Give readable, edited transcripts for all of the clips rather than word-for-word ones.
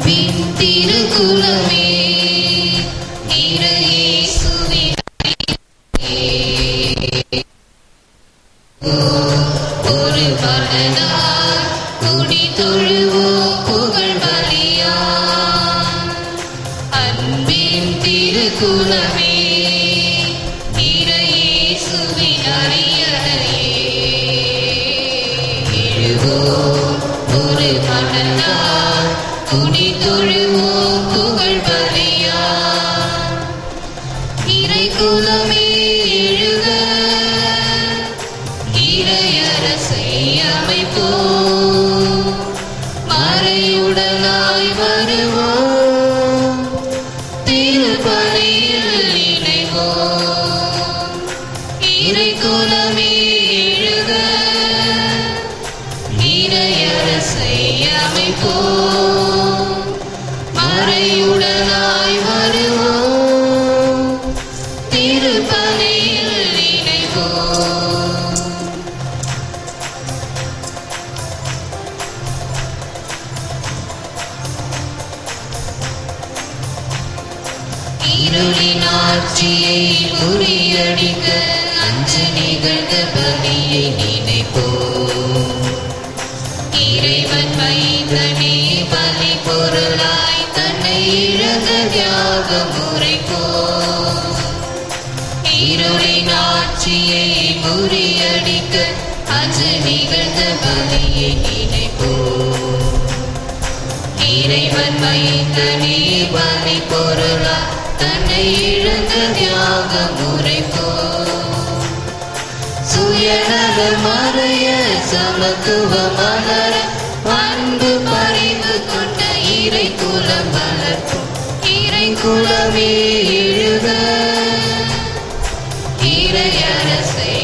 அன்பின் திருக்குலமே இறை இயேசுவின் ஒரு மனதார் குடி தொழுவோம் புகழ் பலியா. அன்பின் திருக்குலமே இறை இயேசுவின் அரியணையே எழுவோம் ஒரு மனதார் குடி தொழுவோம் புகழ் பலியா. இறை குலமே எழுக இறையரசை அமைப்போம், மறையுடலாய் வருவோம், திருப்பலியில் இணைவோம். இறை குலமே எழுக இறையரசை அமைப்போம், மறையுடலாய் வருவோம், திருப்பலியில் இணைவோம். இருளின் ஆட்சியை முறியடிக்க அன்று நிகழ்ந்த பலியை நினைப்போம். இறைவன் மைந்தனே பலி பொருளாய் தன்னை இழந்த தியாகம் உரைப்போம். இருளின் ஆட்சியை முறியடிக்க அன்று நிகழ்ந்த பலியை நினைப்போம். இறைவன் மைந்தனே பலி பொருளாய் தன்னை இழந்த தியாகம் உரைப்போம். சுயநல மறைய சமத்துவ மலர அன்பு பறிந்து கொண்ட இறை குலம் வளர்ப்போம். இறை குலமே எழுக இறையரசை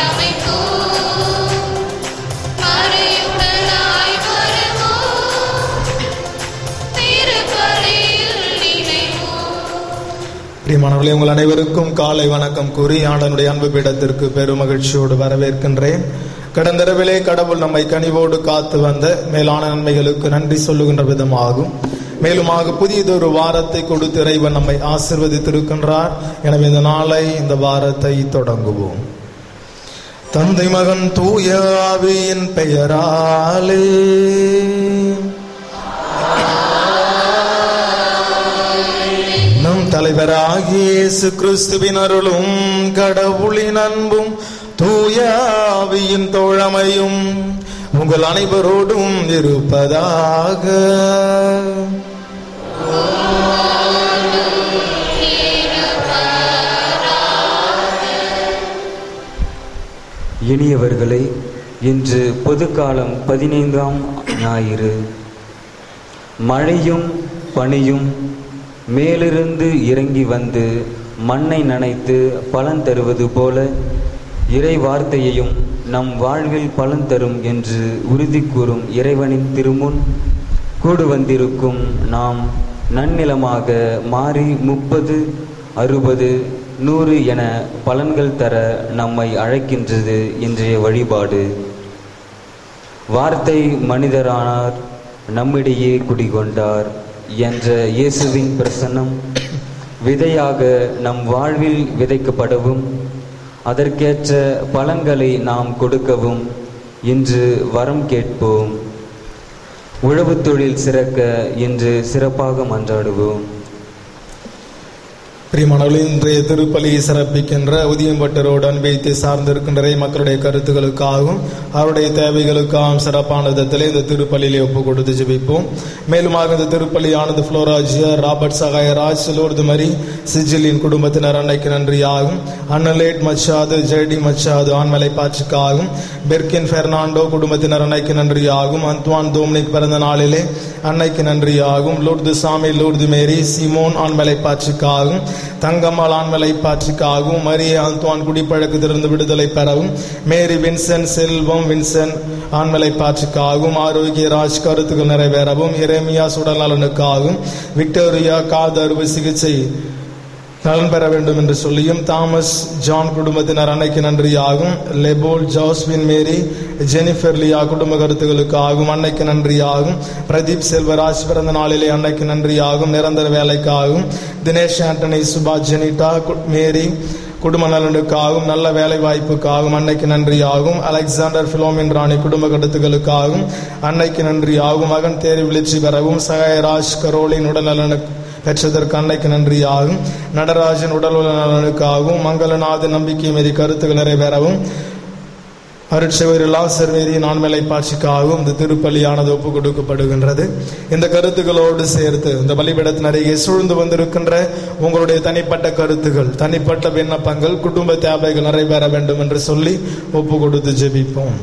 அமைப்போம், மறையுடலாய் வருவோம், திருப்பலியில் இணைவோம். பிரியமானவர்களே, உங்கள் அனைவருக்கும் காலை வணக்கம் கூறி ஆண்டவருடைய அன்பு பீடத்திற்கு பெருமகிழ்ச்சியோடு வரவேற்கின்றேன். கடந்தரவிலே கடவுள் நம்மை கனிவோடு காத்து வந்த மேலான நன்மைகளுக்கு நன்றி சொல்லுகின்ற விதமாகும். மேலுமாக புதியதொரு வாரத்தை கொடுத்து இறைவன் நம்மை ஆசீர்வதித்திருக்கின்றார். எனவே இந்த நாளை, இந்த வாரத்தை தொடங்குவோம். தந்தை மகன் தூய ஆவியின் பெயராலே நம் தலைவராகிய இயேசு கிறிஸ்துவின் அருளும் கடவுளின் அன்பும் தூய ஆவியின் தோழமையும் உங்கள் அனைவரோடும் இருப்பதாக. இனியவர்களே, இன்று பொதுக்காலம் 15ஆம் ஞாயிறு. மழையும் பனியும் மேலிருந்து இறங்கி வந்து மண்ணை நனைத்து பலன் தருவது போல இறை வார்த்தையையும் நம் வாழ்வில் பலன் தரும் என்று உறுதி கூறும் இறைவனின் திருமுன் கூடு வந்திருக்கும் நாம் நன்னிலமாக மாறி 30, 60, 100 என பலன்கள் தர நம்மை அழைக்கின்றது இன்றைய வழிபாடு. வார்த்தை மனிதரானார், நம்மிடையே குடிகொண்டார் என்ற இயேசுவின் பிரசன்னம் விதையாக நம் வாழ்வில் விதைக்கப்படவும் அதற்கேற்ற பலன்களை நாம் கொடுக்கவும் இன்று வரம் கேட்போம். உழவு தொழில் சிறக்க இன்று சிறப்பாக மன்றாடுவோம். பிரியமானவர்களே, இன்றைய திருப்பலியை சிறப்பிக்கின்ற உதியம்பட்டரோடு அன்பைத்தை சார்ந்திருக்கின்ற மக்களுடைய கருத்துக்களுக்காகவும் அவருடைய தேவைகளுக்காகவும் சிறப்பான விதத்திலே இந்த திருப்பலியிலே ஒப்பு கொடுத்து ஜெபிப்போம். மேலுமாக இந்த திருப்பலியானது புளோராஜியர், ராபர்ட் சகாயராஜ், லூர்து மரி, சிஜிலின் குடும்பத்தினர் அன்னைக்கு நன்றியாகும். அன்னலேட் மச்சாது, ஜெடி மச்சாது ஆண்மலை பாட்சிக்காகும். பெர்கின் பெர்னாண்டோ குடும்பத்தினர் அன்னைக்கு நன்றியாகும். அந்த்வான் தோம்னிக் பிறந்த நாளிலே அன்னைக்கு நன்றியாகும். லூர்து சாமி, லூர்து மேரி, சிமோன் ஆண்மலை பாட்சிக்காகும். தங்கம்மாள் ஆண்மலை பாட்சிக்காகவும். மரிய அந்த்வான் குடிப்பழக்கத்திலிருந்து விடுதலை பெறவும். மேரி வின்சென்ட், செல்வம் வின்சென்ட் ஆண்மலை பாட்சிக்காகவும். ஆரோக்கிய ராஜ் கருத்துக்கள் நிறைவேறவும். இரேமியா உடல் நலனுக்காகவும். விக்டோரியா காது அறுவை சிகிச்சை நலன் பெற வேண்டும் என்று சொல்லியும், தாமஸ் ஜான் குடும்பத்தினர் அன்னைக்கு நன்றியாகும். லெபோல், ஜாஸ்வின் மேரி, ஜெனிஃபர் லியா குடும்ப கருத்துகளுக்காகும் அன்னைக்கு நன்றியாகும். பிரதீப் செல்வராஜ் பிறந்த நாளிலே அன்னைக்கு நன்றியாகும். நிரந்தர வேலைக்காகும். தினேஷ் ஆண்டனி, சுபா, ஜெனிட்டா, மேரி குடும்ப நலனுக்காகவும் நல்ல வேலை வாய்ப்புக்காகவும் அன்னைக்கு நன்றியாகும். அலெக்சாண்டர், பிலோமின் ராணி குடும்ப கருத்துக்களுக்காகவும் அன்னைக்கு நன்றியாகும். மகன் தேர்வு வெற்றி பெறவும், சகாயராஜ் கரோலின் உடல் நலனு பெற்றதற்கு அன்னைக்கு நன்றியாகும். நடராஜன் உடல் நலனுக்காகவும், மங்களநாதன் நம்பிக்கை மீறி கருத்துக்கள் நிறைவேறவும், அருட்சகோதரி லாசர் மேரி நான்மலை பாட்சிக்காகவும் இந்த திருப்பலியானது ஒப்புக் கொடுக்கப்படுகின்றது. இந்த கருத்துக்களோடு சேர்த்து இந்த பலிபீடத்தின் அருகே சூழ்ந்து வந்திருக்கின்ற உங்களுடைய தனிப்பட்ட கருத்துகள், தனிப்பட்ட விண்ணப்பங்கள், குடும்ப தேவைகள் நிறைவேற வேண்டும் என்று சொல்லி ஒப்பு கொடுத்து ஜெபிப்போம்.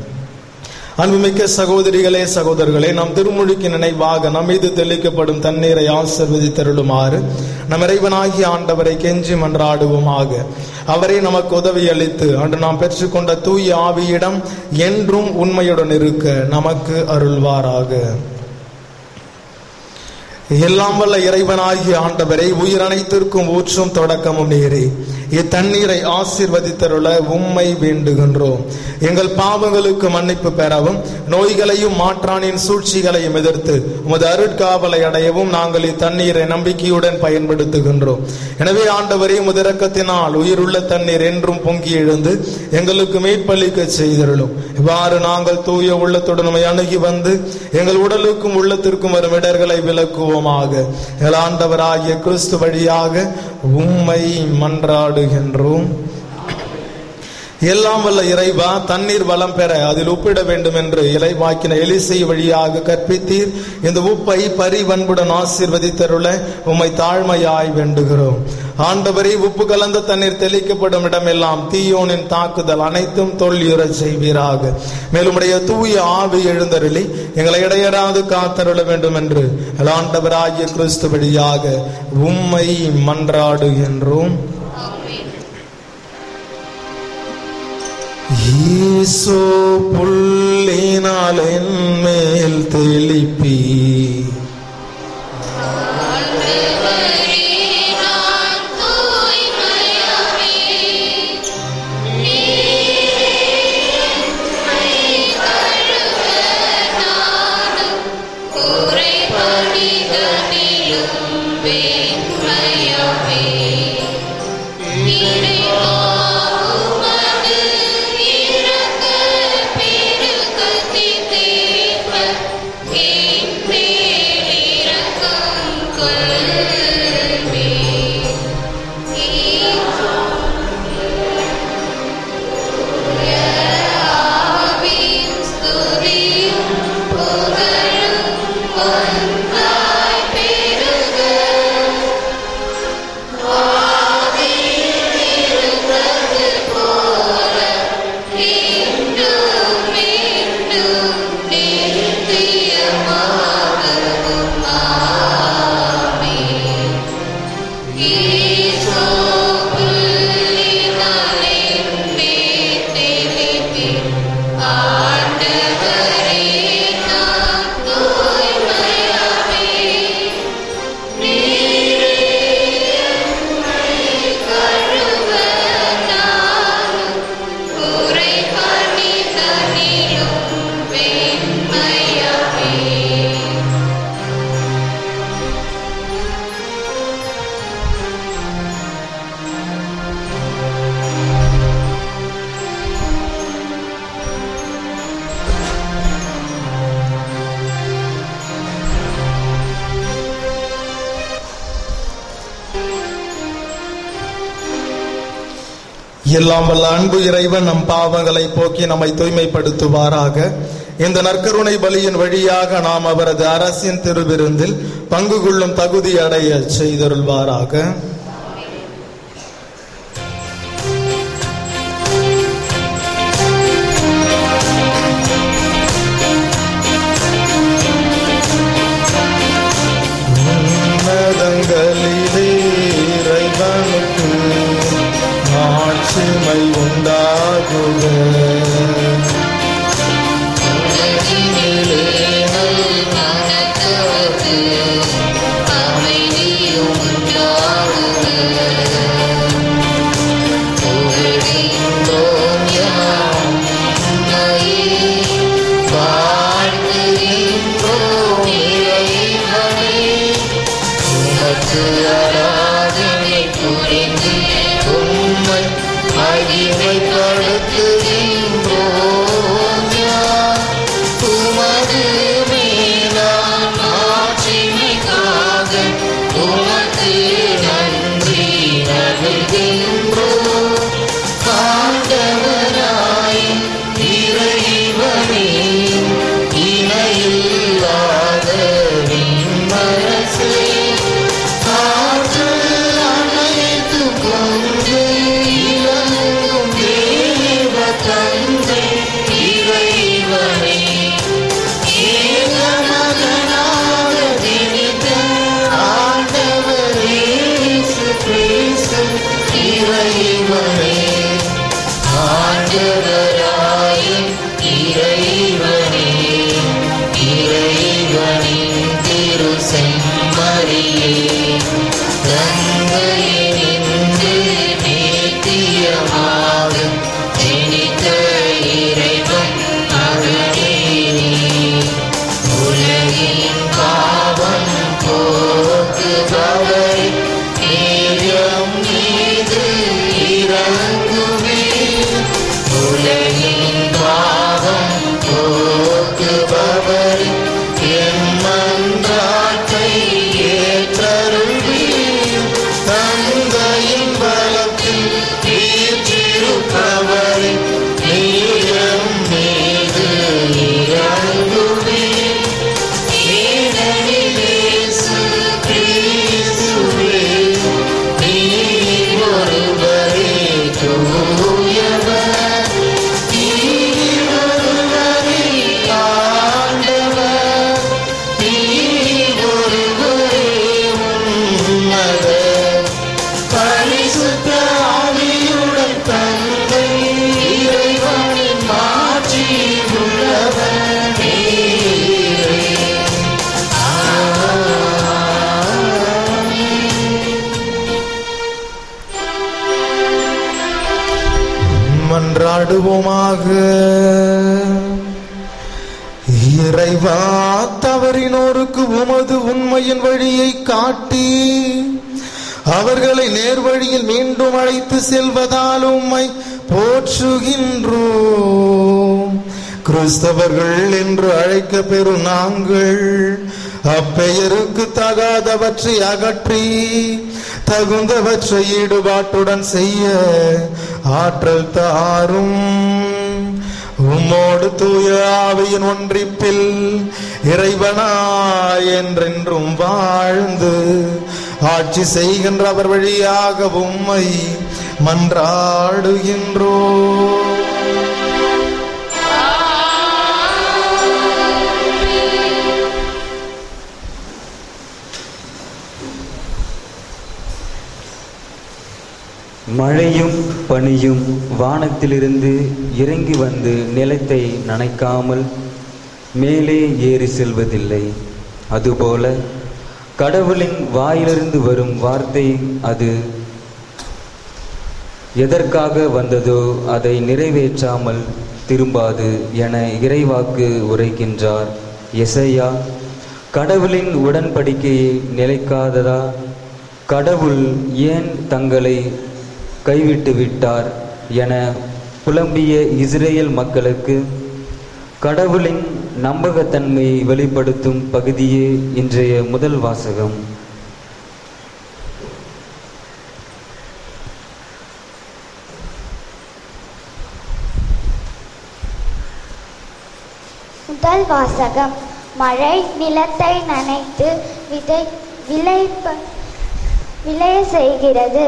அன்புமிக்க சகோதரிகளே, சகோதரர்களே, நம் திருமுழுக்கு நினைவாக நம் மீது தெளிக்கப்படும் தண்ணீரை ஆசீர்வதித்தருளுமாறு நம் இறைவனாகிய ஆண்டவரை கெஞ்சி மன்றாடுவோமாக. அவரே நமக்கு உதவி அளித்து அன்று நாம் பெற்றுக்கொண்ட தூய ஆவியிடம் என்றும் உண்மையுடன் இருக்க நமக்கு அருள்வாராக. எல்லாம் வல்ல இறைவனாகிய ஆண்டவரை, உயிர் அனைத்திற்கும் ஊற்றும் தொடக்கமும் நீரே, இத்தண்ணீரை ஆசீர்வதித்தருள உம்மை வேண்டுகின்றோம். எங்கள் பாவங்களுக்கு மன்னிப்பு பெறவும், நோய்களையும் மாற்றானின் சூழ்ச்சிகளையும் எதிர்த்து உமது அருட்காவலை அடையவும் நாங்கள் இத்தண்ணீரை நம்பிக்கையுடன் பயன்படுத்துகின்றோம். எனவே ஆண்டவரே, உமது இரக்கத்தினால் உயிருள்ள தண்ணீர் என்றும் பொங்கி எழுந்து எங்களுக்கு மேற்பளிக்க செய்தருளும். இவ்வாறு நாங்கள் தூய உள்ளத்துடன் உம்மை அணுகி வந்து எங்கள் உடலுக்கும் உள்ளத்திற்கும் வரும் இடர்களை விலக்குவோமாக. எங்கள் ஆண்டவராகிய கிறிஸ்து வழியாக உம்மை மன்றாடுகின்றோம். எல்லாம் வல்ல இறைவா, தண்ணீர் வளம் பெற அதில் உப்பிட வேண்டும் என்று இறைவாக்கின எலிசை வழியாக கற்பித்தீர். இந்த உப்பை பரிவன்புடன் ஆசீர்வதித்தருள உம்மை தாழ்மையாய் வேண்டுகிறோம். ஆண்டவரே, உப்பு கலந்த தண்ணீர் தெளிக்கப்படும் இடமெல்லாம் தீயோனின் தாக்குதல் அனைத்தும் தொல்லியுறச் செய்வீராக. மேலும் உடைய தூய ஆவி எழுந்தருளி எங்களை இடையறாது காத்தருள வேண்டும் என்று ஆண்டவராகிய கிறிஸ்து வழியாக உம்மை மன்றாடுகின்றோம். ஈசோ புல்லினால் என் மேல் தெளிப்பி, எல்லாம் வல்ல அன்பு இறைவன் நம் பாவங்களை போக்கி நம்மை தூய்மைப்படுத்துவாராக. இந்த நற்கருணை பலியின் வழியாக நாம் அவரது அரசின் திருவிருந்தில் பங்கு கொள்ளும் தகுதி அடைய செய்தருள்வாராக. உன்னதங்களிலே இறைவனுக்கு ஆட்சிமை உண்டாகுக. அமைதியும் உண்டாகுக. ஆராதனை புரிந்து உம்மை மகிமைப்படுத்துகின்றோம் யார் உமது மேலான ஆட்சிமைக்காக உமக்கு நன்றி நல்கின்றோம் ஆண்டவராய் இறைவனே இணையில்லாத விண்ணரசே ஆற்றல் அனைத்து கொண்டு இலங்கும் தேவ தந்தை இறைவனே ஏகமகனாக ஜனித்த ஆண்டவர் இயேசு கிறிஸ்து இறைவனே ஆண்டவராயும் இறைவனே இறைவனின் திரு செம்மறியே தந்தையினின்று நேத்தியமாக ஜனித்த இறைவன் மகனே உலகின் பாவம் போக்குபவரை நேயம் மீது இறங்குவே உலகின் பாவம் போக்குபவரை என் மன்றாட்டை ஏற்றருள்வீர் தந்தையின் பலத்தில் வீற்றிருப்பவரை நேயம் மீது இறங்குவீர் ஏனெனில் இயேசு கிறிஸ்துவே நீர் ஒருவரே தூயவர் நீர் ஒருவரே ஆண்டவர் நீர் ஒருவரே உன்னதர் பரிசுத்த ஆவியுடன் தந்தை இறைவனின் மாட்சியில் உள்ளவர் நீரே. மன்றாடுவோமாக. இறைவா, தவறினோருக்கு உமது உண்மையின் வழியை காட்டி அவர்களை நேர்வழியில் மீண்டும் அழைத்து செல்வதால் உம்மை போற்றுகின்றோம். கிறிஸ்தவர்கள் என்று அழைக்க பெறும் நாங்கள் அப்பெயருக்கு தகாதவற்றை அகற்றி தகுந்தவற்றை ஈடுபாட்டுடன் செய்ய ஆற்றல் தாரும். உம்மோடு தூய ஆவியின் ஒன்றிப்பில் இறைவனாய் என்றென்றும் வாழ்ந்து ஆட்சி செய்கின்ற அவர் வழியாக உம்மை மன்றாடுகின்றோம். மழையும் பனியும் வானத்திலிருந்து இறங்கி வந்து நிலத்தை நனைக்காமல் மேலே ஏறி செல்வதில்லை. அதுபோல கடவுளின் வாயிலிருந்து வரும் வார்த்தை அது எதற்காக வந்ததோ அதை நிறைவேற்றாமல் திரும்பாது என இறைவாக்கு உரைக்கின்றார் எசையா. கடவுளின் உடன்படிக்கையை நிலைக்காததா? கடவுள் ஏன் தங்களை கைவிட்டு விட்டார் என புலம்பிய இஸ்ரேல் மக்களுக்கு கடவுளின் நம்பகத்தன்மையை வெளிப்படுத்தும் பகுதியே இன்றைய முதல் வாசகம். முதல் வாசகம். மழை நிலத்தை நனைத்து விளைய செய்கிறது.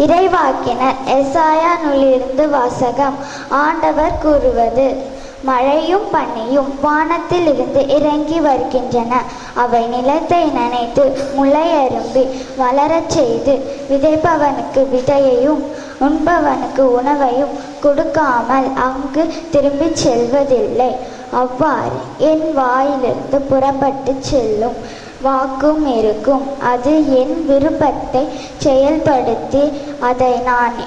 இறைவாக்கினர் எசாயா நூலிலிருந்து வாசகம். ஆண்டவர் கூறுவது: மழையும் பனியும் வானத்தில் இருந்து இறங்கி வருகின்றன. அவை நிலத்தை நனைத்து முளையரும்பி வளரச் செய்து விதைப்பவனுக்கு விதையையும் உண்பவனுக்கு உணவையும் கொடுக்காமல் அங்கு திரும்பிச் செல்வதில்லை. அவ்வாறு என் வாயிலிருந்து புறப்பட்டு செல்லும் வாக்கும் இருக்கும். அது என் விருப்பத்தை செயல்படுத்தி அதை நான்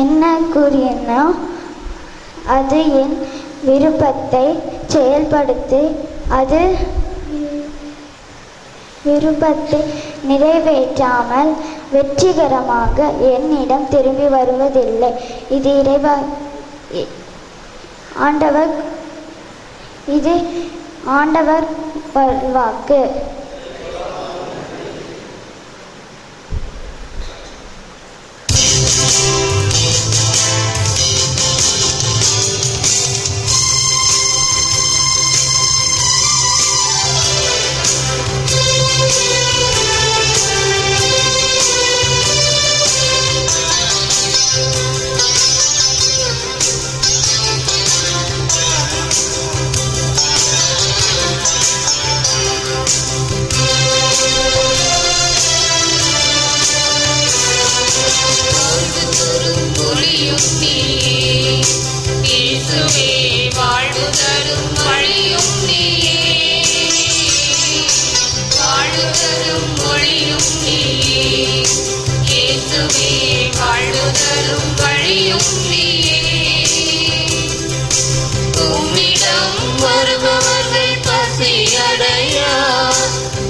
என்ன கூறினோ அது என் விருப்பத்தை செயல்படுத்தி அது விருப்பத்தை நிறைவேற்றாமல் வெற்றிகரமாக என்னிடம் திரும்பி வருவதில்லை. இது ஆண்டவர் வாக்கு.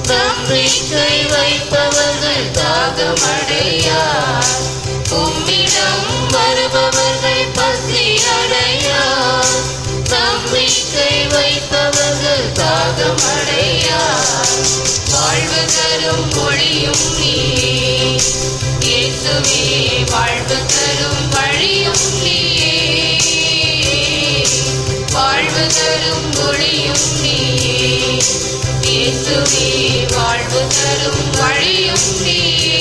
நம்பிக்கை வைப்பவர்கள் தாகமடையார். உம்மிடம் வருபவர்கள் பசியடையார். நம்பிக்கை வைப்பவர்கள் தாகமடையார். வாழ்வு தரும் ஒளியும் நீயே இயேசுவே, வாழ்வு தரும் வழியும் நீயே. வாழ்வு தரும் ஒளியும் நீயே இயேசுவே, வாழ்வு தரும் வழியும் நீயே.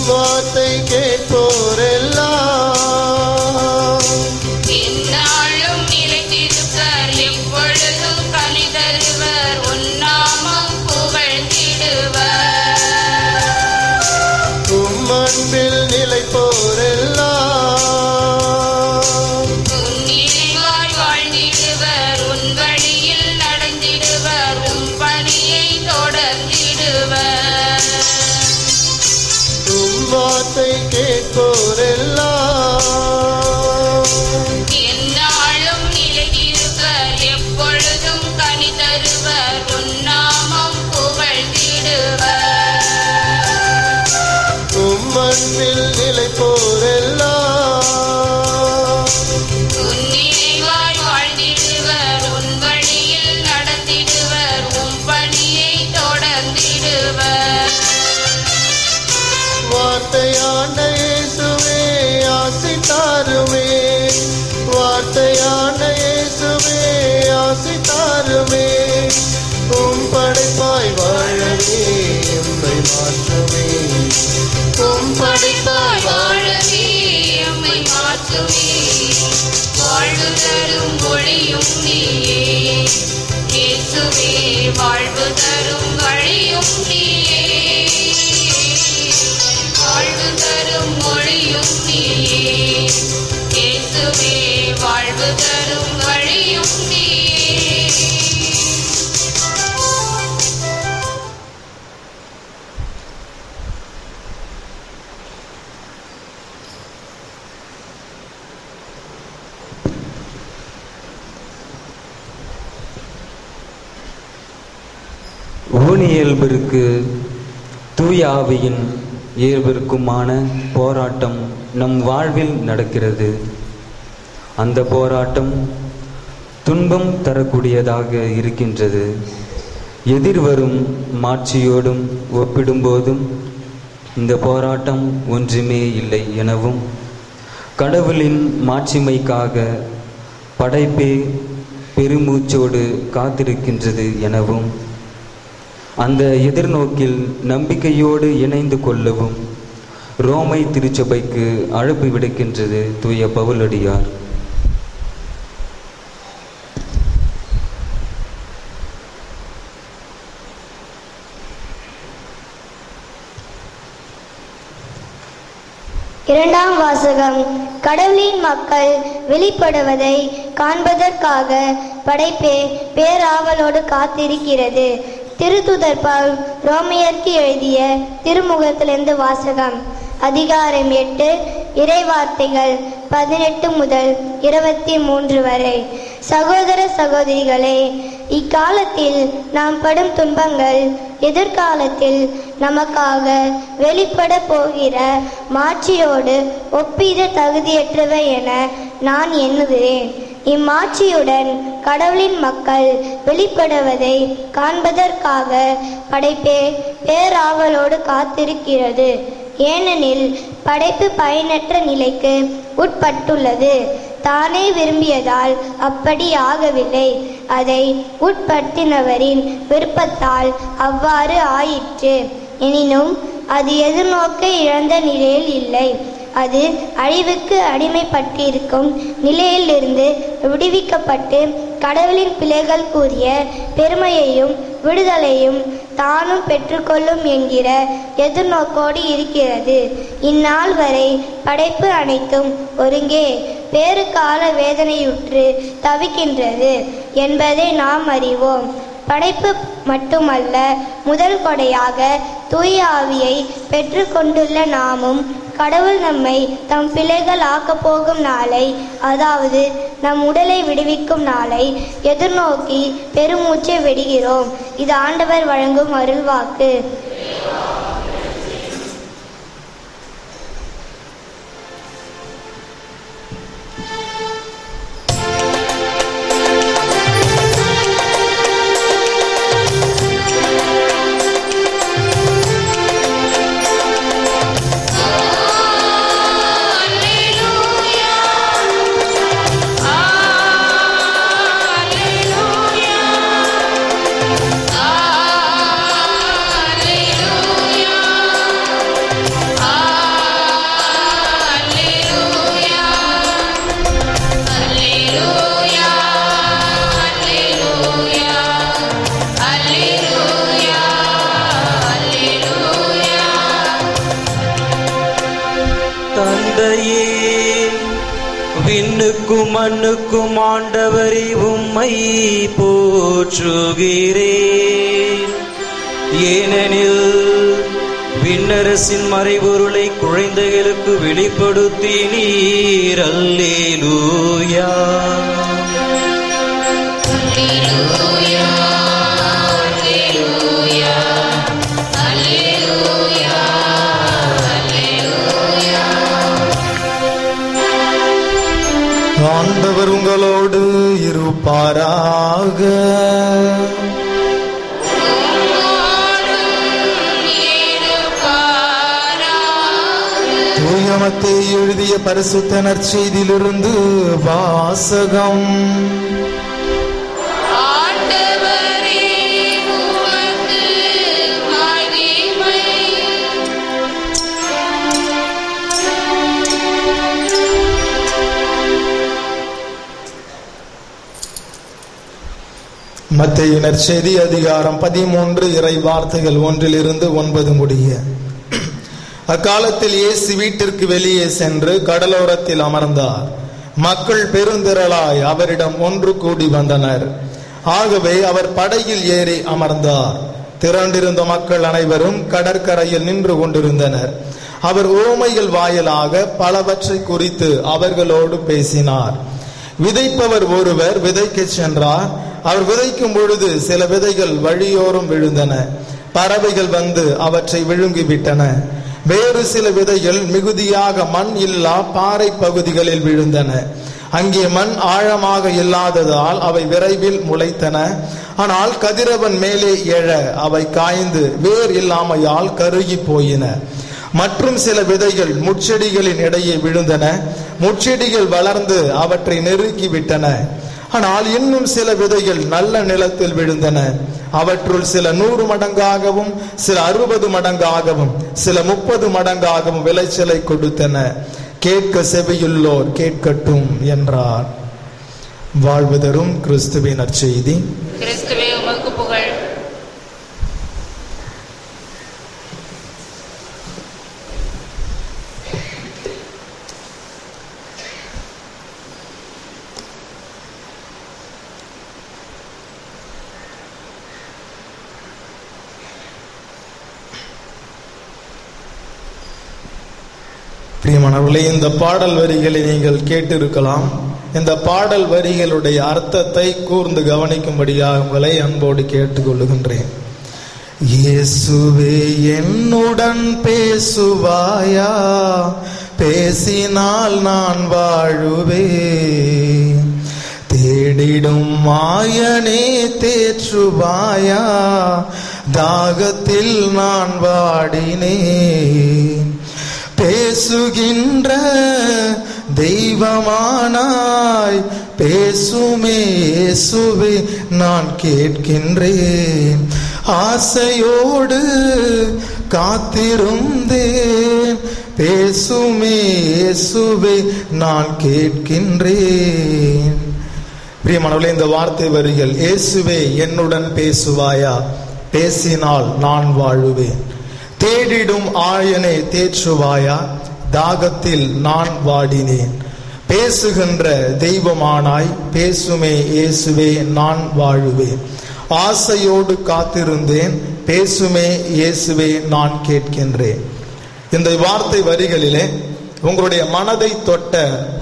வார்த்தை கேட்போரெல்லாம் இந்நாளும் நிலைத்திருப்பர், எப்பொழுதும் கனி தருவர், உன்னாமம் புகழ்ந்திடுவர். உம் அன்பில் நிலைப்போரெல்லாம் உன் நினைவாய் வாழ்ந்திடுவர், உன் வழியில் நடந்திடுவர், உன் பணியை தொடர்ந்திடுவர். வார்த்தை கேட்போரெல்லாம் எந்நாளும் நிலைத்திருப்பர், எப்பொழுதும் கனி தருவர், உன்னாமம் புகழ்ந்திடுவர். உம் அன்பில் நிலைப்போரெல்லாம் உன் நினைவாய் வாழ்ந்திடுவர், உன் வழியில் நடந்திடுவர், உன் பணியை தொடர்ந்திடுவர். வார்த்தையான இயேசுவே ஆசித்தாருமே, வார்த்தையான இயேசுவே ஆசித்தாருமே. உம் படைப்பாய் வாழவே எம்மை மாற்றுமே, உம் படைப்பாய் வாழவே எம்மை மாற்றுமே. வாழ்வு தரும் ஒளியும் நீயே இயேசுவே, வாழ்வு தரும் வழியும் நீயே. வாழ்வு தரும் ஒளியும் நீயே இயேசுவே, வாழ்வு தரும் வழியும் நீயே. ஊனியல்பிற்கு தூய ஆவியின் இயல்பிற்குமான போராட்டம் நம் வாழ்வில் நடக்கிறது. அந்த போராட்டம் துன்பம் தரக்கூடியதாக இருக்கின்றது. எதிர்வரும் மாட்சியோடும் ஒப்பிடும்போதும் இந்த போராட்டம் ஒன்றுமே இல்லை எனவும், கடவுளின் மாட்சிமைக்காக படைப்பே பெருமூச்சோடு காத்திருக்கின்றது எனவும், அந்த எதிர்நோக்கில் நம்பிக்கையோடு இணைந்து கொள்ளவும் ரோமை திருச்சபைக்கு அழைப்பு விடுக்கின்றது தூய பவுலடியார். இரண்டாம் வாசகம். கடவுளின் மக்கள் வெளிப்படுவதை காண்பதற்காக படைப்பே பேராவலோடு காத்திருக்கிறது. திருத்துதர் பவுல் ரோமையருக்கு எழுதிய திருமுகத்திலிருந்து வாசகம். அதிகாரம் 8, இறைவார்த்தைகள் 18 முதல் 23 வரை. சகோதர சகோதரிகளே, இக்காலத்தில் நாம் படும் துன்பங்கள் எதிர்காலத்தில் நமக்காக வெளிப்பட போகிற மாட்சியோடு ஒப்பிட தகுதியற்றவை என நான் எண்ணுகிறேன். இம்மாட்சியுடன் கடவுளின் மக்கள் வெளிப்படுவதை காண்பதற்காக படைப்பே பேராவலோடு காத்திருக்கிறது. ஏனெனில் படைப்பு பயனற்ற நிலைக்கு உட்பட்டுள்ளது. தானே விரும்பியதால் அப்படி ஆகவில்லை, அதை உட்படுத்தினவரின் விருப்பத்தால் அவ்வாறு ஆயிற்று. எனினும் அது எதிர்நோக்க இழந்த நிலையில் இல்லை. அது அழிவுக்கு அடிமைப்பட்டிருக்கும் நிலையிலிருந்து விடுவிக்கப்பட்டு கடவுளின் பிள்ளைகள் கூறிய பெருமையையும் விடுதலையும் தானும் பெற்றுக்கொள்ளும் என்கிற எதிர்நோக்கோடு இருக்கிறது. இந்நாள் வரை படைப்பு அனைத்தும் ஒருங்கே பேறு கால வேதனையுற்று தவிக்கின்றது என்பதை நாம் அறிவோம். படைப்பு மட்டுமல்ல, முதல் கொடையாக தூய ஆவியை பெற்று கொண்டுள்ள நாமும் கடவுள் நம்மை தம் பிள்ளைகள் ஆக்கப் போகும் நாளை, அதாவது நம் உடலை விடுவிக்கும் நாளை எதிர்நோக்கி பெருமூச்சை விடுகிறோம். இது ஆண்டவர் வழங்கும் அருள்வாக்கு. விண்ணுக்கும் மண்ணுக்கும் ஆண்டவரே உம்மை போற்றுகிறேன். ஏனெனில் விண்ணரசின் மறைபொருளை குழந்தைகளுக்கு வெளிப்படுத்தி நீர். அல்லேலூயா. ஆண்டவர் உங்களோடு இருப்பாராக. தூய மத்தேயு எழுதிய பரிசுத்த நற்செய்தியிலிருந்து வாசகம். மத்தேயு நற்செய்தி அதிகாரம் 13 இறை வார்த்தைகள் 1-9 முடிய. அக்காலத்தில் இயேசு வீட்டிற்கு வெளியே சென்று கடலோரத்தில் அமர்ந்தார். மக்கள் பெருந்திரளாய் அவரிடம் ஒன்று கூடி வந்தனர். ஆகவே அவர் படகில் ஏறி அமர்ந்தார். திரண்டிருந்த மக்கள் அனைவரும் கடற்கரையில் நின்று கொண்டிருந்தனர். அவர் உவமைகள் வாயிலாக பலவற்றை குறித்து அவர்களோடு பேசினார். விதைப்பவர் ஒருவர் விதைக்க சென்றார். அவர் விதைக்கும் பொழுது சில விதைகள் வழியோரம் விழுந்தன. பறவைகள் வந்து அவற்றை விழுங்கிவிட்டன. வேறு சில விதைகள் மிகுதியாக மண் இல்லா பாறை பகுதிகளில் விழுந்தன. அங்கே மண் ஆழமாக இல்லாததால் அவை விரைவில் முளைத்தன. ஆனால் கதிரவன் மேலே எழ அவை காய்ந்து வேர் இல்லாமையால் கருகி போயின. மற்றும் சில விதைகள் முட்செடிகளின் இடையே விழுந்தன. முட்செடிகள் வளர்ந்து அவற்றை நெருக்கி விட்டன. ஆனால் இன்னும் சில விதைகள் நல்ல நிலத்தில் விழுந்தன. அவற்றுள் சில 100 மடங்காகவும், சில 60 மடங்காகவும், சில 30 மடங்காகவும் விளைச்சலை கொடுத்தன. கேட்க செவியுள்ளோர் கேட்கட்டும் என்றார். வாழ்வு தரும் கிறிஸ்துவின் நற்செய்தி. கிறிஸ்துவே உமக்கு புகழ். பிரியமானவர்களே, இந்த பாடல் வரிகளை நீங்கள் கேட்டிருக்கலாம். இந்த பாடல் வரிகளுடைய அர்த்தத்தை கூர்ந்து கவனிக்கும்படியாக உங்களை அன்போடு கேட்டுக்கொள்ளுகின்றேன். இயேசுவே என்னுடன் பேசுவாயா, பேசினால் நான் வாழுவேன். தேடிடும் மாயனே தேற்றுவாயா, தாகத்தில் நான் வாடினேன். பேசுகின்ற தெய்வமானாய் பேசுமே இயேசுவே நான் கேட்கின்றேன். ஆசையோடு காத்திருந்தேன், பேசுமே இயேசுவே நான் கேட்கின்றேன். பிரியமானவர்களே, இந்த வார்த்தை வரிகள், இயேசுவே என்னுடன் பேசுவாயா, பேசினால் நான் வாழுவேன். தேடிடும் ஆயனே தேற்றுவாயா, தாகத்தில் நான் வாடினேன். பேசுகின்ற தெய்வமானாய் பேசுமே இயேசுவே நான் வாழுவேன். ஆசையோடு காத்திருந்தேன், பேசுமே இயேசுவே நான் கேட்கின்றேன். இந்த வார்த்தை வரிகளிலே உங்களுடைய மனதை தொட்ட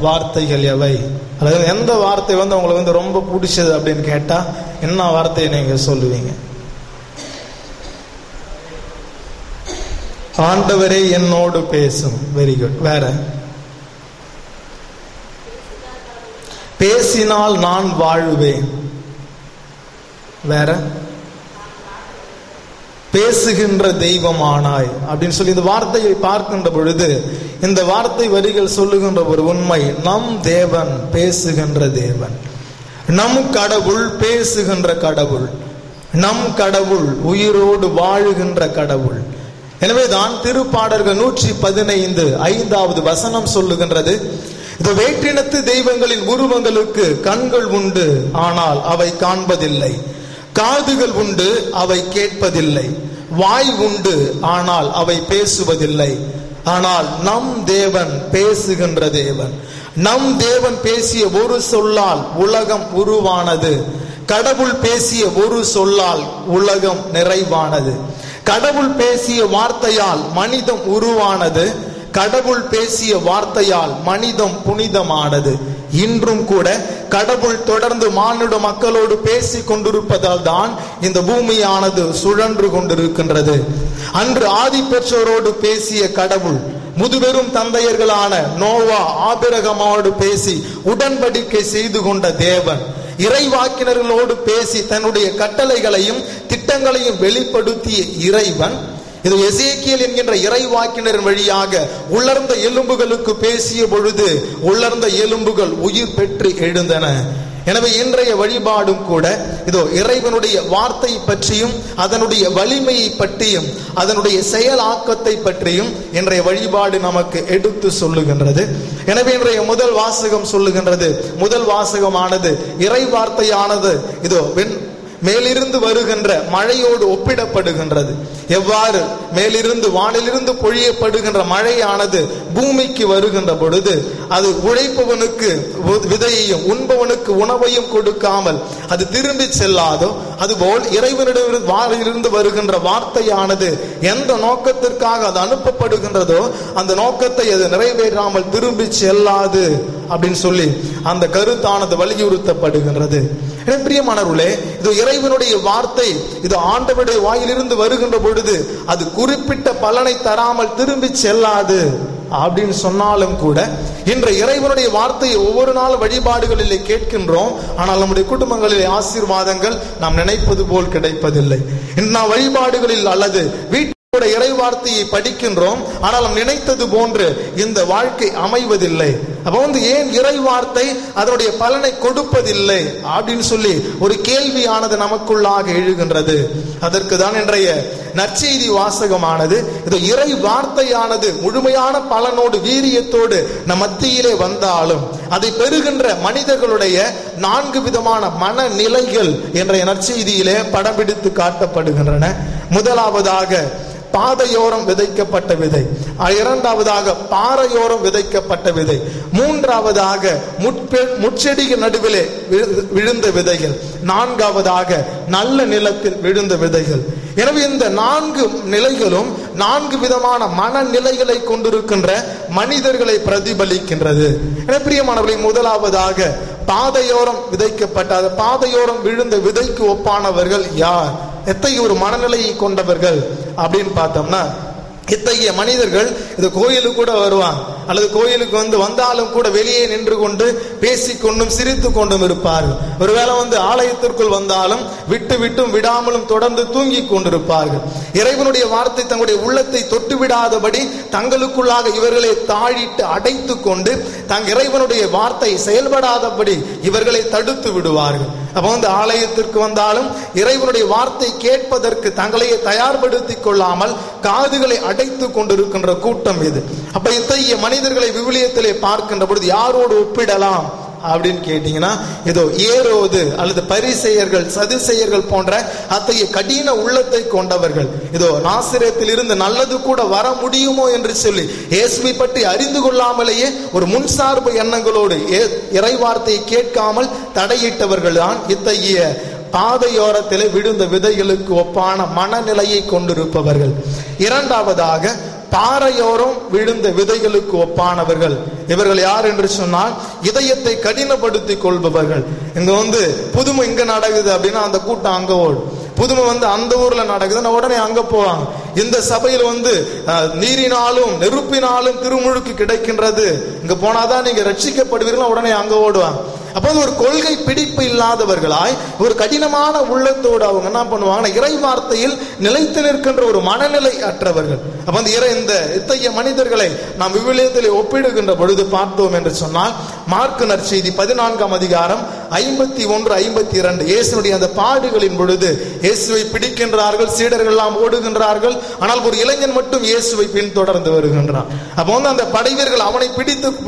வார்த்தைகள் எவை? அதாவது எந்த வார்த்தை உங்களுக்கு ரொம்ப பிடிச்சது அப்படின்னு கேட்டா என்ன வார்த்தையை நீங்க சொல்லுவீங்க? ஆண்டவரே என்னோடு பேசும். Very good. வேற? பேசினால் நான் வாழுவேன். வேற? பேசுகின்ற தெய்வமானாய் அப்படின்னு சொல்லி இந்த வார்த்தையை பார்க்கின்ற பொழுது இந்த வார்த்தை வரிகள் சொல்லுகின்ற ஒரு உண்மை, நம் தேவன் பேசுகின்ற தேவன், நம் கடவுள் பேசுகின்ற கடவுள், நம் கடவுள் உயிரோடு வாழுகின்ற கடவுள். எனவேதான் திருப்பாடல்கள் 115 5வது வசனம் சொல்லுகின்றது, இந்த வேற்றினத்து தெய்வங்களின் உருவங்களுக்கு கண்கள் உண்டு, ஆனால் அவை காண்பதில்லை. காதுகள் உண்டு, அவை கேட்பதில்லை. வாய் உண்டு, ஆனால் அவை பேசுவதில்லை. ஆனால் நம் தேவன் பேசுகின்ற தேவன். நம் தேவன் பேசிய ஒரு சொல்லால் உலகம் உருவானது. கடவுள் பேசிய ஒரு சொல்லால் உலகம் நிறைவானது. கடவுள் பேசிய வார்த்தையால் மனிதம் உருவானது. கடவுள் பேசிய வார்த்தையால் மனிதம் புனிதமானது. இன்றும் கூட கடவுள் தொடர்ந்து மானுட மக்களோடு பேசி கொண்டிருப்பதால் தான் இந்த பூமியானது சுழன்று கொண்டிருக்கின்றது. அன்று ஆதி பெற்றோரோடு பேசிய கடவுள் முதுபெரும் தந்தையர்களான நோவா ஆபிரகாமோடு பேசி உடன்படிக்கை செய்து கொண்ட தேவன், இறைவாக்கினர்களோடு பேசி தன்னுடைய கட்டளைகளையும் திட்டங்களையும் வெளிப்படுத்திய இறைவன், இது எசேக்கியேல் என்கின்ற இறைவாக்கினரின் வழியாக உலர்ந்த எலும்புகளுக்கு பேசிய பொழுது உலர்ந்த எலும்புகள் உயிர் பெற்று எழுந்தன. எனவே இன்றைய வழிபாடும் கூட இதோ இறைவனுடைய வார்த்தை பற்றியும் அதனுடைய வலிமையை பற்றியும் அதனுடைய செயலாக்கத்தை பற்றியும் இன்றைய வழிபாடு நமக்கு எடுத்து சொல்லுகின்றது. எனவே இன்றைய முதல் வாசகம் சொல்லுகின்றது, முதல் வாசகமானது இறை வார்த்தையானது இதோ மேலிருந்து வருகின்ற மழையோடு ஒப்பிடப்படுகின்றது. எவ்வாறு மேலிருந்து வானிலிருந்து பொழியப்படுகின்ற மழையானது பூமிக்கு வருகின்ற பொழுது அது உழைப்பவனுக்கு விதையையும் உண்பவனுக்கு உணவையும் கொடுக்காமல் அது திரும்பி செல்லாதோ, அதுபோல் இறைவனிடமிருந்து வருகின்ற வார்த்தையானது எந்த நோக்கத்திற்காக அது அனுப்பப்படுகின்றதோ அந்த நோக்கத்தை அது நிறைவேறாமல் திரும்பி செல்லாது அப்படின்னு சொல்லி அந்த கருத்தானது வலியுறுத்தப்படுகின்றது. பிரியமானவர்களே, இது இறைவனுடைய வார்த்தை, இது ஆண்டவருடைய வாயிலிருந்து வருகின்ற பொழுது அது குறிப்பிட்ட பலனை தராமல் திரும்பி செல்லாது அப்படின்னு சொன்னாலும் கூட இன்று இறைவனுடைய வார்த்தையை ஒவ்வொரு நாள் வழிபாடுகளிலே கேட்கின்றோம். ஆனால் நம்முடைய குடும்பங்களிலே ஆசீர்வாதங்கள் நாம் நினைப்பது போல் கிடைப்பதில்லை. இன்று நாம் வழிபாடுகளில் அல்லது வீட்டோட இறை வார்த்தையை படிக்கின்றோம், ஆனால் நாம் நினைத்தது போன்று இந்த வாழ்க்கை அமைவதில்லை. அப்ப ஏன் இறை வார்த்தை அதனுடைய பலனை கொடுப்பதில்லை அப்படின்னு சொல்லி ஒரு கேள்வியானது நமக்குள்ளாக எழுகின்றது. அதற்கு தான் இன்றைய நற்செய்தி வாசகமானது, இது இறை வார்த்தையானது முழுமையான பலனோடு வீரியத்தோடு நம் மத்தியிலே வந்தாலும் அதை பெறுகின்ற மனிதர்களுடைய 4 விதமான மனநிலைகள் இன்றைய நற்செய்தியிலே படம் பிடித்து காட்டப்படுகின்றன. முதலாவதாக பாதையோரம் விதைக்கப்பட்ட விதை, இரண்டாவதாக பாறையோரம் விதைக்கப்பட்ட விதை, மூன்றாவதாக முட்செடிகள் நடுவிலே விழுந்த விதைகள், நான்காவதாக நல்ல நிலத்தில் விழுந்த விதைகள். எனவே இந்த 4 நிலைகளும் 4 விதமான மனநிலைகளை கொண்டிருக்கின்ற மனிதர்களை பிரதிபலிக்கின்றது. பிரியமானவர்களை, முதலாவதாக பாதையோரம் விதைக்கப்பட்ட பாதையோரம் விழுந்த விதைக்கு ஒப்பானவர்கள் யார்? எத்தகைய ஒரு மனநிலையை கொண்டவர்கள் அப்படின்னு பார்த்தோம்னா, இத்தகைய மனிதர்கள் இந்த கோயிலுக்கு கூட வருவாங்க, அல்லது கோயிலுக்கு வந்தாலும் கூட வெளியே நின்று கொண்டு பேசிக்கொண்டும் சிரித்து கொண்டும் இருப்பார்கள். ஒருவேளை ஆலயத்திற்குள் வந்தாலும் விட்டு விட்டும் விடாமலும் தொடர்ந்து தூங்கி கொண்டிருப்பார்கள். இறைவனுடைய வார்த்தை தங்களுடைய உள்ளத்தை தொட்டு விடாதபடி தங்களுக்குள்ளாக இவர்களை தாழிட்டு அடைத்து கொண்டு இறைவனுடைய வார்த்தை செயல்படாதபடி இவர்களை தடுத்து விடுவார்கள். அப்ப ஆலயத்திற்கு வந்தாலும் இறைவனுடைய வார்த்தை கேட்பதற்கு தங்களையே தயார்படுத்திக் கொள்ளாமல் காதுகளை அடைத்து கொண்டிருக்கின்ற கூட்டம் இது. அப்ப இத்தகைய மனிதர்களை விவிலியத்திலே பார்க்கின்ற பொழுது யாரோடு ஒப்பிடலாம் அப்படின்னு கேட்டீங்கன்னா, ஏதோ ஏரோது அல்லது பரிசேயர்கள், சதுசேயர்கள் போன்ற அத்தகைய கடின உள்ளத்தை கொண்டவர்கள். இதோ நாசரேத்தில் இருந்து நல்லது கூட வர முடியுமோ என்று சொல்லி இயேசுவை பற்றி அறிந்து கொள்ளாமலேயே ஒரு முன்சார்பு எண்ணங்களோடு இறைவார்த்தையை கேட்காமல் தடையிட்டவர்கள் தான் இத்தகைய பாதையோரத்திலே விழுந்த விதைகளுக்கு ஒப்பான மனநிலையை கொண்டிருப்பவர்கள். இரண்டாவதாக, பாறையோரம் விழுந்த விதைகளுக்கு ஒப்பானவர்கள். இவர்கள் யார் என்று சொன்னால், இதயத்தை கடினப்படுத்திக் கொள்பவர்கள். இங்க புதுமை இங்க நடக்குது அப்படின்னா அந்த கூட்டம் அங்க ஓடும். புதுமை அந்த ஊர்ல நடக்குதுன்னா உடனே அங்க போவாங்க. இந்த சபையில் நீரினாலும் நெருப்பினாலும் திருமுழுக்கு கிடைக்கின்றது, இங்க போனாதான் நீங்க ரட்சிக்கப்படுவீர்கள், உடனே அங்க ஓடுவாங்க. அப்போது ஒரு கொள்கை பிடிப்பு இல்லாதவர்களாய் ஒரு கடினமான உள்ளத்தோடு அவங்க என்ன பண்ணுவாங்கன்னா, இறை வார்த்தையில் நிலைத்து நிற்கின்ற ஒரு மனநிலை அற்றவர்கள். அப்ப இந்த இத்தகைய மனிதர்களை நாம் விவிலியத்திலே ஒப்பிடுகின்ற பொழுது பார்த்தோம் என்று சொன்னால், மார்க்கு நற்செய்தி 14ஆம் அதிகாரம் 51, 52 இயேசுனுடைய அந்த பாடுகளின் பொழுது இயேசுவை பிடிக்கின்றார்கள், சீடர்கள் எல்லாம் ஓடுகின்றார்கள். ஆனால் ஒரு இளைஞன் மட்டும் இயேசுவை பின்தொடர்ந்து வருகின்றான். அப்போ அந்த படைவீர்கள் அவனை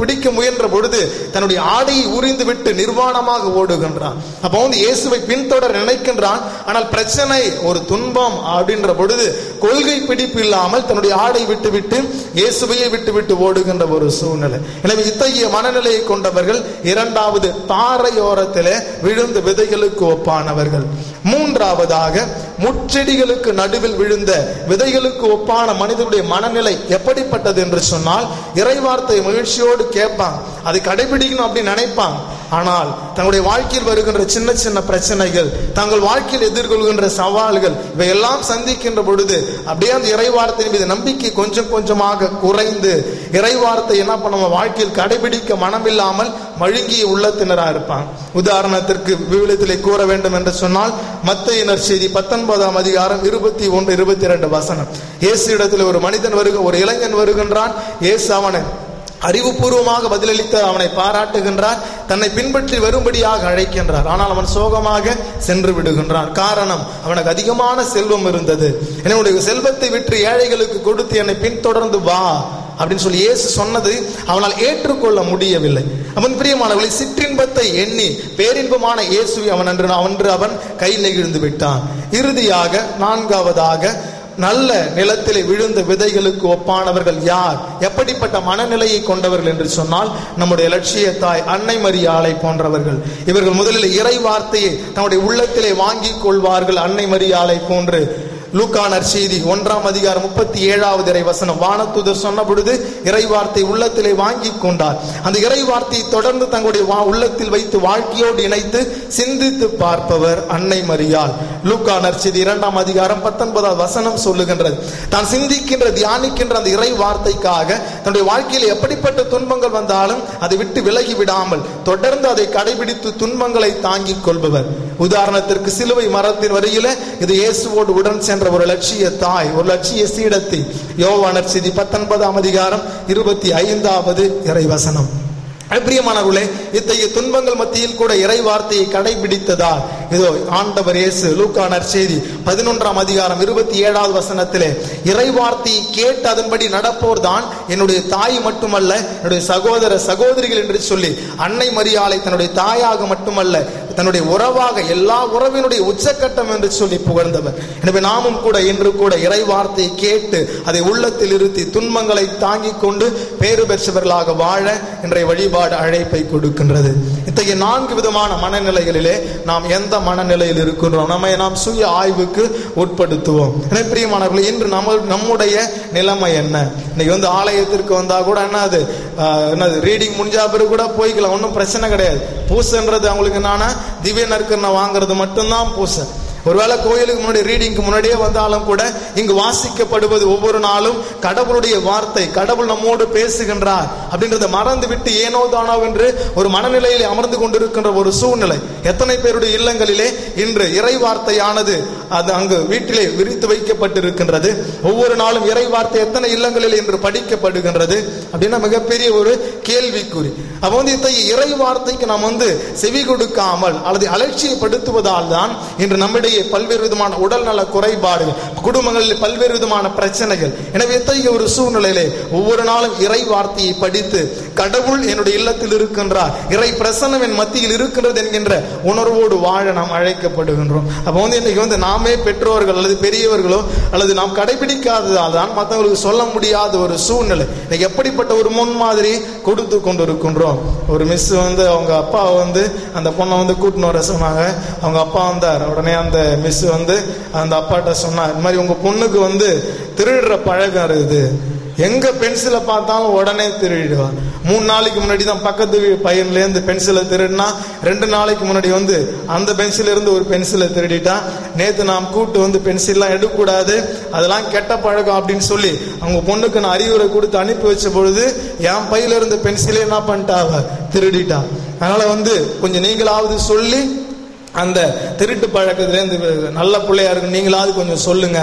பிடிக்க முயன்ற பொழுது தன்னுடைய ஆடையை உரிந்து விட்டு நிர்வாணமாக ஓடுகின்றான். அப்போ இயேசுவை பின்தொடர நினைக்கின்றான். ஆனால் பிரச்சனை, ஒரு துன்பம் அப்படின்ற பொழுது கொள்கை பிடிப்பு இல்லாமல் தன்னுடைய ஆடை விட்டு விட்டு இயேசுவையை விட்டு விட்டு ஓடுகின்ற ஒரு சூழ்நிலை. எனவே இத்தகைய மனநிலையை கொண்டவர்கள் இரண்டாவது பாறையோரத்திலே விழுந்த விதைகளுக்கு ஒப்பானவர்கள். மூன்றாவதாக, முச்செடிகளுக்கு நடுவில் விழுந்த விதைகளுக்கு ஒப்பான மனிதனுடைய மனநிலை எப்படிப்பட்டது என்று சொன்னால், இறைவார்த்தை மகிழ்ச்சியோடு கேட்பாங்க, அதை கடைபிடிக்கணும் அப்படின்னு நினைப்பாங்க. ஆனால் தங்களுடைய வாழ்க்கையில் வருகின்ற சின்ன சின்ன பிரச்சனைகள், தங்கள் வாழ்க்கையில் எதிர்கொள்கின்ற சவால்கள், இவையெல்லாம் சந்திக்கின்ற பொழுது அப்படியே அந்த இறைவார்த்தையின் மீது நம்பிக்கை கொஞ்சம் கொஞ்சமாக குறைந்து இறைவார்த்தை என்ன பண்ணுவோம், வாழ்க்கையில் கடைபிடிக்க மனமில்லாமல் மழுங்கிய உள்ளத்தினராக இருப்பாங்க. உதாரணத்திற்கு விவிலியத்திலே கூற வேண்டும் என்று சொன்னால், மத்தேயு நற்செய்தி 19ஆம் அதிகாரம் 21, 22 வசனம். இயேசு இடத்தில் ஒரு மனிதன் ஒரு இளைஞன் வருகின்றான். இயேசு அவனை அறிவுபூர்வமாக பதிலளித்து அவனை பாராட்டுகின்றார், தன்னை பின்பற்றி வரும்படியாக அழைக்கின்றார். ஆனால் அவன் சோகமாக சென்று விடுகின்றான். காரணம், அவனுக்கு அதிகமான செல்வம் இருந்தது. என்னுடைய செல்வத்தை விற்று ஏழைகளுக்கு கொடுத்து என்னை பின்தொடர்ந்து வா அப்படின்னு சொல்லி இயேசு சொன்னது அவனால் ஏற்றுக்கொள்ள முடியவில்லை. அவன் பிரியமானவர்களை, சிற்றின்பத்தை எண்ணி பேரின்பமான இயேசுவை அவன் கை நெகிழ்ந்து விட்டான். இறுதியாக நான்காவதாக, நல்ல நிலத்திலே விழுந்த விதைகளுக்கு ஒப்பானவர்கள் யார்? எப்படிப்பட்ட மனநிலையை கொண்டவர்கள் என்று சொன்னால், நம்முடைய லட்சிய தாய் அன்னை மரியாளை போன்றவர்கள். இவர்கள் முதலில் இறை வார்த்தையை தன்னுடைய உள்ளத்திலே வாங்கிக் கொள்வார்கள். அன்னை மரியாளை போன்று லூக்கா நற்செய்தி 1ஆம் அதிகாரம் 37வது இறை வசனம், வானதூதர் சொன்ன பொழுது இறைவார்த்தை உள்ளத்திலே வாங்கி கொண்டார். அந்த இறைவார்த்தையை தொடர்ந்து தங்களுடைய உள்ளத்தில் வைத்து வாழ்க்கையோடு இணைத்து சிந்தித்து பார்ப்பவர் அன்னை மரியாள். லூக்கா நற்செய்தி 2ஆம் அதிகாரம் 19வது வசனம் சொல்லுகின்றது, தான் சிந்திக்கின்ற தியானிக்கின்ற அந்த இறை வார்த்தைக்காக தன்னுடைய வாழ்க்கையில் எப்படிப்பட்ட துன்பங்கள் வந்தாலும் அதை விட்டு விலகி விடாமல் தொடர்ந்து அதை கடைபிடித்து துன்பங்களை தாங்கிக் கொள்பவர். உதாரணத்திற்கு சிலுவை மரத்தின் வரையில இது இயேசுவோடு உடன் சென்ற ஒரு லட்சிய தாய், ஒரு லட்சிய சீடத்தி. யோவான் நற்செய்தி 19ஆம் அதிகாரம் 25வது இறைவசனம். பிரியமானவர்களே, இத்தகைய துன்பங்கள் மத்தியில் கூட இறை வார்த்தையை கடைபிடித்ததால் இதோ ஆண்டவர் இயேசு லூக்கா நற்செய்தி 11ஆம் அதிகாரம் 27வது வசனத்திலே, இறை வார்த்தையை கேட்டு அதன்படி நடப்போர் தான் என்னுடைய தாய் மட்டுமல்ல, என்னுடைய சகோதர சகோதரிகள் என்று சொல்லி அன்னை மரியாளை தன்னுடைய தாயாக மட்டுமல்ல தன்னுடைய உறவாக எல்லா உறவினுடைய உச்சக்கட்டம் என்று சொல்லி புகழ்ந்தவர். எனவே நாமும் கூட இன்று கூட இறை வார்த்தையை கேட்டு அதை உள்ளத்தில் இருத்தி துன்பங்களை தாங்கிக் கொண்டு பேறு பெற்றவர்களாக வாழ இன்றைய வழிபாடு அழைப்பை கொடுக்கின்றது. இத்தகைய 4 விதமான மனநிலைகளிலே நாம் எந்த மனநிலையில் இருக்கின்றோம், நம்மை நாம் சுய ஆய்வுக்கு உட்படுத்துவோம். எனவே பிரியமானவர்களே, இன்று நம்முடைய நிலைமை என்ன? இன்னைக்கு ஆலயத்திற்கு வந்தா கூட என்னது ரீடிங் முடிஞ்சா பிறகு கூட போய்க்கலாம், ஒன்றும் பிரச்சனை கிடையாது. பூசைன்றது அவங்களுக்கு என்னன்னா திவ்ய நற்கருணை வாங்குறது மட்டும்தான் பூசை. ஒருவேளை கோயிலுக்கு முன்னாடி ரீடிங்க்கு முன்னாடியே வந்தாலும் கூட இங்கு வாசிக்கப்படுவது ஒவ்வொரு நாளும் கடவுளுடைய வார்த்தை, கடவுள் நம்மோடு பேசுகின்றார் அப்படின்றத மறந்து விட்டு ஏனோ தானோ என்று ஒரு மனநிலையில் அமர்ந்து கொண்டிருக்கின்ற ஒரு சூழ்நிலை எத்தனை பேருடைய இல்லங்களிலே இன்று இறை வார்த்தையானது அது அங்கு வீட்டிலே விரித்து வைக்கப்பட்டிருக்கின்றது. ஒவ்வொரு நாளும் இறை வார்த்தை எத்தனை இல்லங்களில் இன்று படிக்கப்படுகின்றது அப்படின்னா மிகப்பெரிய ஒரு கேள்விக்குறி. அப்போ இத்தகைய இறை வார்த்தைக்கு நாம் செவி கொடுக்காமல் அல்லது அலட்சியப்படுத்துவதால் தான் இன்று நம்முடைய பல்வேறு விதமான உடல் நல குறைபாடுகள், குடும்பங்களில் பல்வேறு விதமான பிரச்சனைகள். எனவே இத்தகைய ஒரு சூழ்நிலையிலே ஒவ்வொரு நாளும் இறை வார்த்தையை படித்து கடவுள் என்னுடைய இல்லத்தில் இருக்கின்றார், இறை பிரசன்னம் என் மத்தியில் இருக்கின்றது என்கின்ற உணர்வோடு வாழ நாம் அழைக்கப்படுகின்றோம். அப்போ இன்னைக்கு நாமே பெற்றோர்கள் அல்லது பெரியவர்களோ அல்லது நாம் கடைபிடிக்காததால் தான் மற்றவங்களுக்கு சொல்ல முடியாத ஒரு சூழ்நிலை. இன்னைக்கு எப்படிப்பட்ட ஒரு முன்மாதிரி கொடுத்து கொண்டு இருக்கின்றோம். ஒரு மிஸ் அவங்க அப்பா அந்த பொண்ணை கூட்டின்னு வர சொன்னாங்க. அவங்க அப்பா வந்தார். உடனே அந்த மிஸ் அந்த அப்பாட்ட சொன்னார், இந்த மாதிரி உங்க பொண்ணுக்கு திருடுற பழக்கம் இருக்குது, எங்க பென்சிலை பார்த்தாலும் உடனே திருடிடுவா. 3 நாளைக்கு முன்னாடி தான் பக்கத்து பையன்ல இருந்து பென்சிலை திருடினா, 2 நாளைக்கு முன்னாடி அந்த பென்சில இருந்து ஒரு பென்சிலை திருடிட்டா. நேத்து நாம் கூட்டு பென்சில்லாம் எடுக்கக்கூடாது, அதெல்லாம் கெட்ட பழக்கம் அப்படின்னு சொல்லி அவங்க பொண்ணுக்கு நான் அறிவுரை கொடுத்து அனுப்பி வச்ச பொழுது என் பையில இருந்து பென்சிலே என்ன பண்ணிட்டா, திருடிட்டா. அதனால கொஞ்சம் நீங்களாவது சொல்லி அந்த திருட்டு பழக்கத்திலேருந்து நல்ல பிள்ளையா இருக்கு, நீங்களாவது கொஞ்சம் சொல்லுங்க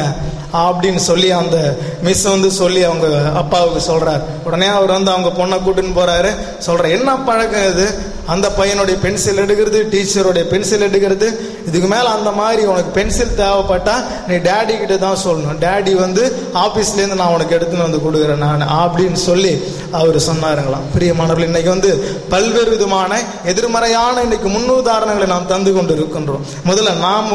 அப்படின்னு சொல்லி அந்த மிஸ் சொல்லி அவங்க அப்பாவுக்கு சொல்றாரு. உடனே அவர் அவங்க பொண்ணை கூட்டுன்னு போறாரு. சொல்ற, என்ன பழக்கம் இது? அந்த பையனுடைய பென்சில் எடுக்கிறது, டீச்சருடைய பென்சில் எடுக்கிறது. இதுக்கு மேல அந்த மாதிரி உனக்கு பென்சில் தேவைப்பட்டா நீ டேடி கிட்ட தான் சொல்லணும், டேடி ஆபீஸ்ல இருந்து நான் உனக்கு எடுத்துன்னு கொடுக்குறேன் நான் அப்படின்னு சொல்லி அவர் சொன்னாருங்களாம். பிரியமானவர்கள், இன்னைக்கு பல்வேறு விதமான எதிர்மறையான இன்னைக்கு முன்னுதாரணங்களை நாம் தந்து கொண்டு இருக்கின்றோம். முதல்ல நாம்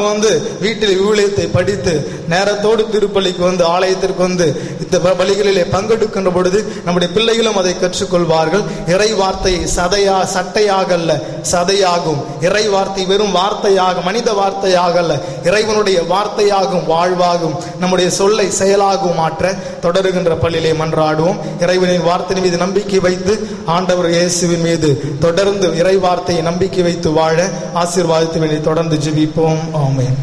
வீட்டில் ஊழியத்தை படித்து நேரத்தோடு திருப்பலிக்கு ஆலயத்திற்கு இந்த பலிகளிலே பங்கெடுக்கின்ற பொழுது நம்முடைய பிள்ளைகளும் அதை கற்றுக்கொள்வார்கள். இறை வார்த்தை சட்டையாக அல்ல, சதையாகும். இறை வார்த்தை வெறும் வார்த்தையாக, மனித வார்த்தையாக அல்ல, இறைவனுடைய வார்த்தையாகும், வாழ்வாகும். நம்முடைய சொல்லை செயலாகும் மாற்ற தொடருகின்ற பள்ளியிலே மன்றாடுவோம். இறைவனின் வார்த்தை மீது நம்பிக்கை வைத்து ஆண்டவர் இயேசுவின் மீது தொடர்ந்து இறை வார்த்தையை நம்பிக்கை வைத்து வாழ ஆசீர்வாதத்தை தொடர்ந்து ஜெபிப்போம். ஆமென்.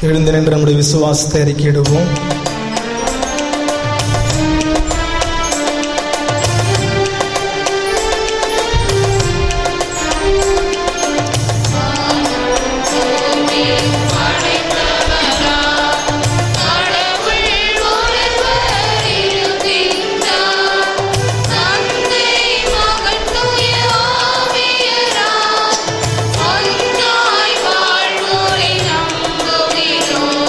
எழுந்து நின்று நம்முடைய விசுவாசத்தை அறிக்கையிடுவோம். வாழ்வோரை நம்புகிறோம்.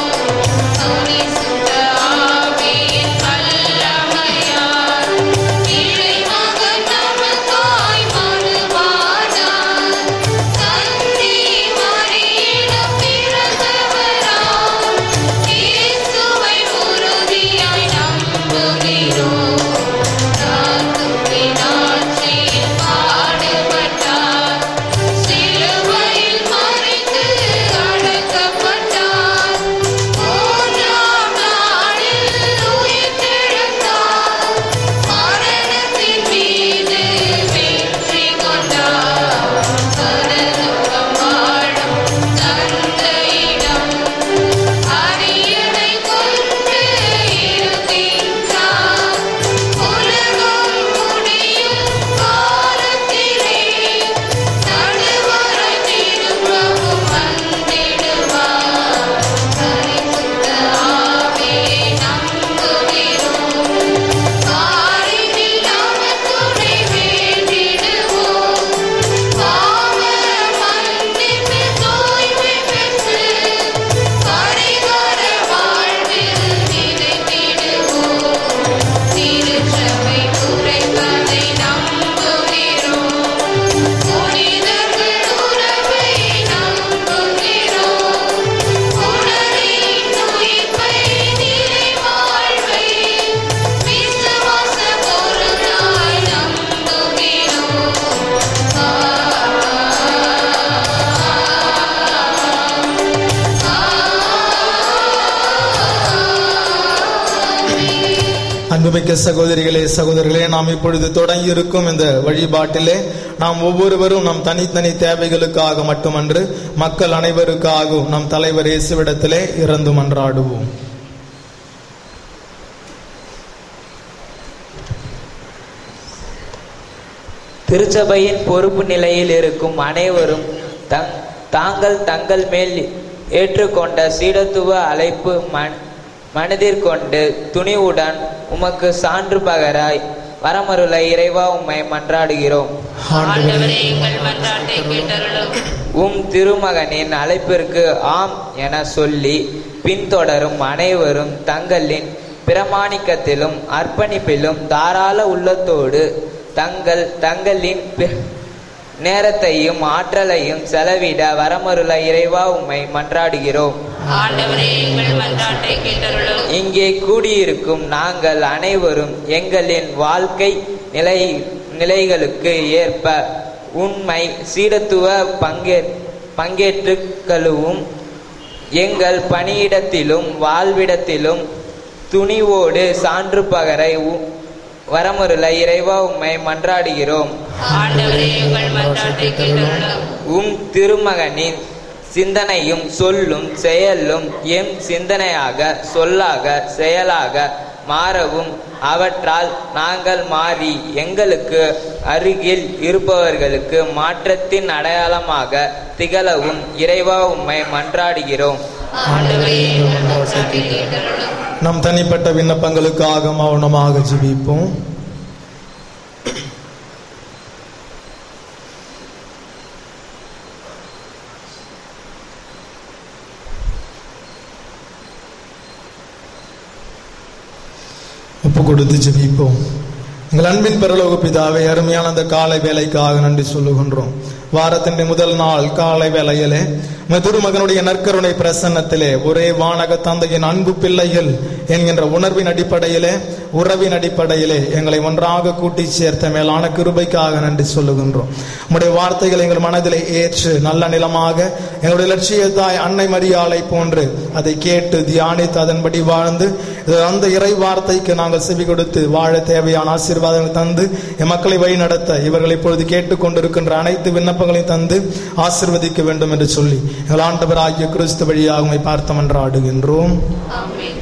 அன்புமிக்க சகோதரிகளே சகோதரர்களே, நாம் இப்பொழுது தொடங்கி இருக்கும் இந்த வழிபாட்டிலே நாம் ஒவ்வொருவரும் நம் தனித்தனி தேவைகளுக்காக மட்டுமன்று மக்கள் அனைவருக்காகவும் நம் தலைவர் இயேசுவிடத்திலே இறந்து மன்றாடுவோம். திருச்சபையின் பொறுப்பு நிலையில் இருக்கும் அனைவரும் தாங்கள் தங்கள் மேல் ஏற்றுக்கொண்ட சீடத்துவ அழைப்பு மனதிற்கொண்டு துணிவுடன் உமக்கு சான்று பகராய் வரமருள இறைவா உம்மை மன்றாடுகிறோம். திருமகனின் அழைப்பிற்கு ஆம் என சொல்லி பின்தொடரும் அனைவரும் தங்களின் பிரமாணிக்கத்திலும் அர்ப்பணிப்பிலும் தாராள உள்ளத்தோடு தங்களின் நேரத்தையும் ஆற்றலையும் செலவிட வரமருள இறைவா உம்மை மன்றாடுகிறோம். இங்கே கூடியிருக்கும் நாங்கள் அனைவரும் எங்களின் வாழ்க்கை நிலைகளுக்கு ஏற்ப உண்மை சீடத்துவ பங்கேற்றுக்களும் எங்கள் பணியிடத்திலும் வாழ்விடத்திலும் துணிவோடு சான்று பகரை வரமருள இறைவா உம்மை மன்றாடுகிறோம். திருமகனின் சிந்தனையும் சொல்லும் செயலும் எம் சிந்தனையாக சொல்லாக செயலாக மாறவும் அவற்றால் நாங்கள் மாறி எங்களுக்கு அருகில் இருப்பவர்களுக்கு மாற்றத்தின் அடையாளமாக திகழவும் இறைவா உம்மை மன்றாடுகிறோம். நம் தனிப்பட்ட விண்ணப்பங்களுக்காக மௌனமாக ஜெபிப்போம். ஒப்பு கொடுத்து ஜெபிப்போம். எங்கள் அன்பின் பரலோக பிதாவே, அருமையான அந்த காலை வேலைக்காக நன்றி சொல்லுகின்றோம். வாரத்தின் முதல் நாள் காலை வேளையிலே திருமகனுடைய நற்கருணை பிரசன்னத்திலே ஒரே வானக தந்தையின் அன்பு பிள்ளைகள் என்கின்ற உணர்வின் அடிப்படையிலே உறவின் அடிப்படையிலே எங்களை ஒன்றாக கூட்டி சேர்த்த மேலான கிருபைக்காக நன்றி சொல்லுகின்றோம். உம்முடைய வார்த்தைகள் எங்கள் மனதிலே ஏற்று நல்ல நிலமாக எங்களுடைய லட்சியத்தாய் அன்னை மரியாளை போன்று அதை கேட்டு தியானித்து அதன்படி வாழ்ந்து அந்த இறை வார்த்தைக்கு நாங்கள் செவி கொடுத்து வாழ தேவையான ஆசீர்வாதங்களை தந்து என் மக்களை வழி நடத்த இவர்கள் இப்பொழுது கேட்டுக்கொண்டிருக்கின்ற அனைத்து விண்ணப்பங்களையும் தந்து ஆசீர்வதிக்க வேண்டும் என்று சொல்லி எங்கள் ஆண்டவர் ஆகிய கிறிஸ்து வழியாக உம்மை பார்த்து மன்றாடுகின்றோம். ஆமென்.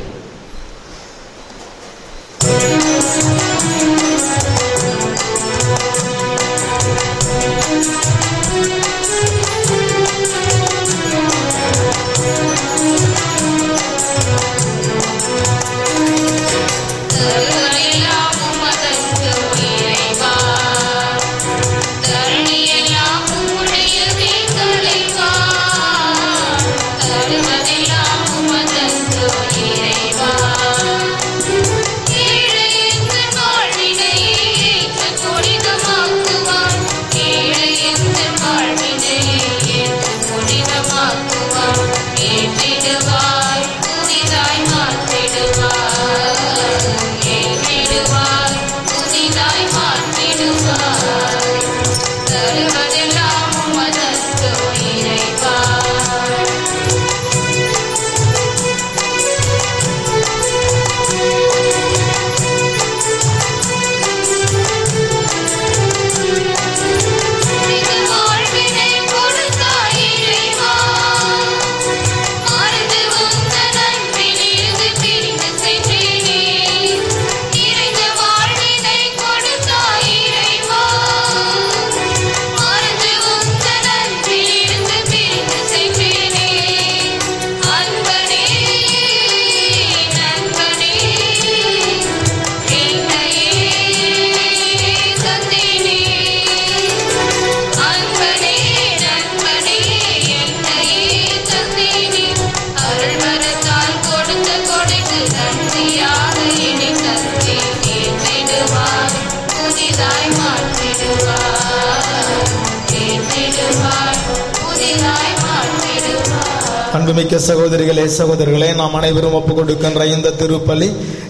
அன்புமிக்க சகோதரிகளே சகோதரர்களே, நாம் அனைவரும் ஒப்புக் கொடுக்கின்ற இந்த திருப்பலி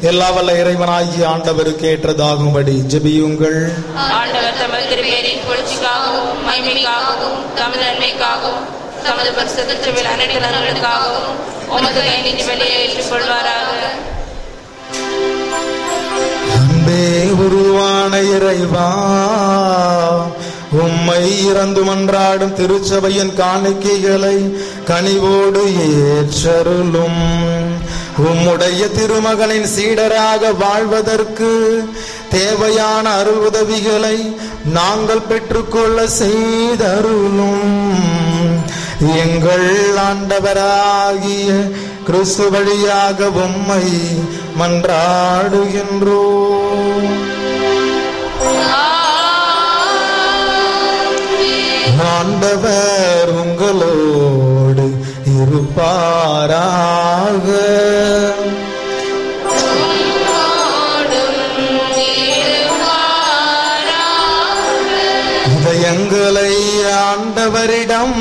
எல்லா வல்ல இறைவனாகிய ஆண்டவருக்கு ஏற்றதாகும்படி ஜெபியுங்கள். ஆண்டவர் தமது திருப்பேரின் புகழ்ச்சிக்காகவும் மகிமைக்காகவும் தமது நன்மைக்காகவும் தமது பரிசுத்த சபையில் அனைத்து நலன்களுக்காகவும் உமது கையிலிருந்து வெளியே ஏற்றுக்கொள்வாராக. மெய்யான இறைவா, உம்மை இறந்து மன்றாடும் திருச்சபையின் காணிக்கைகளை கனிவோடு ஏற்றருளும். உம்முடைய திருமகனின் சீடராக வாழ்வதற்கு தேவையான அருள் உதவிகளை நாங்கள் பெற்றுக்கொள்ள செய்தருளும். எங்கள் ஆண்டவராகிய கிறிஸ்து வழியாக உம்மை மன்றாடுகின்றோம். ஆண்டவர் உங்களோடு இருப்பாராக. இதயங்களை ஆண்டவரிடம்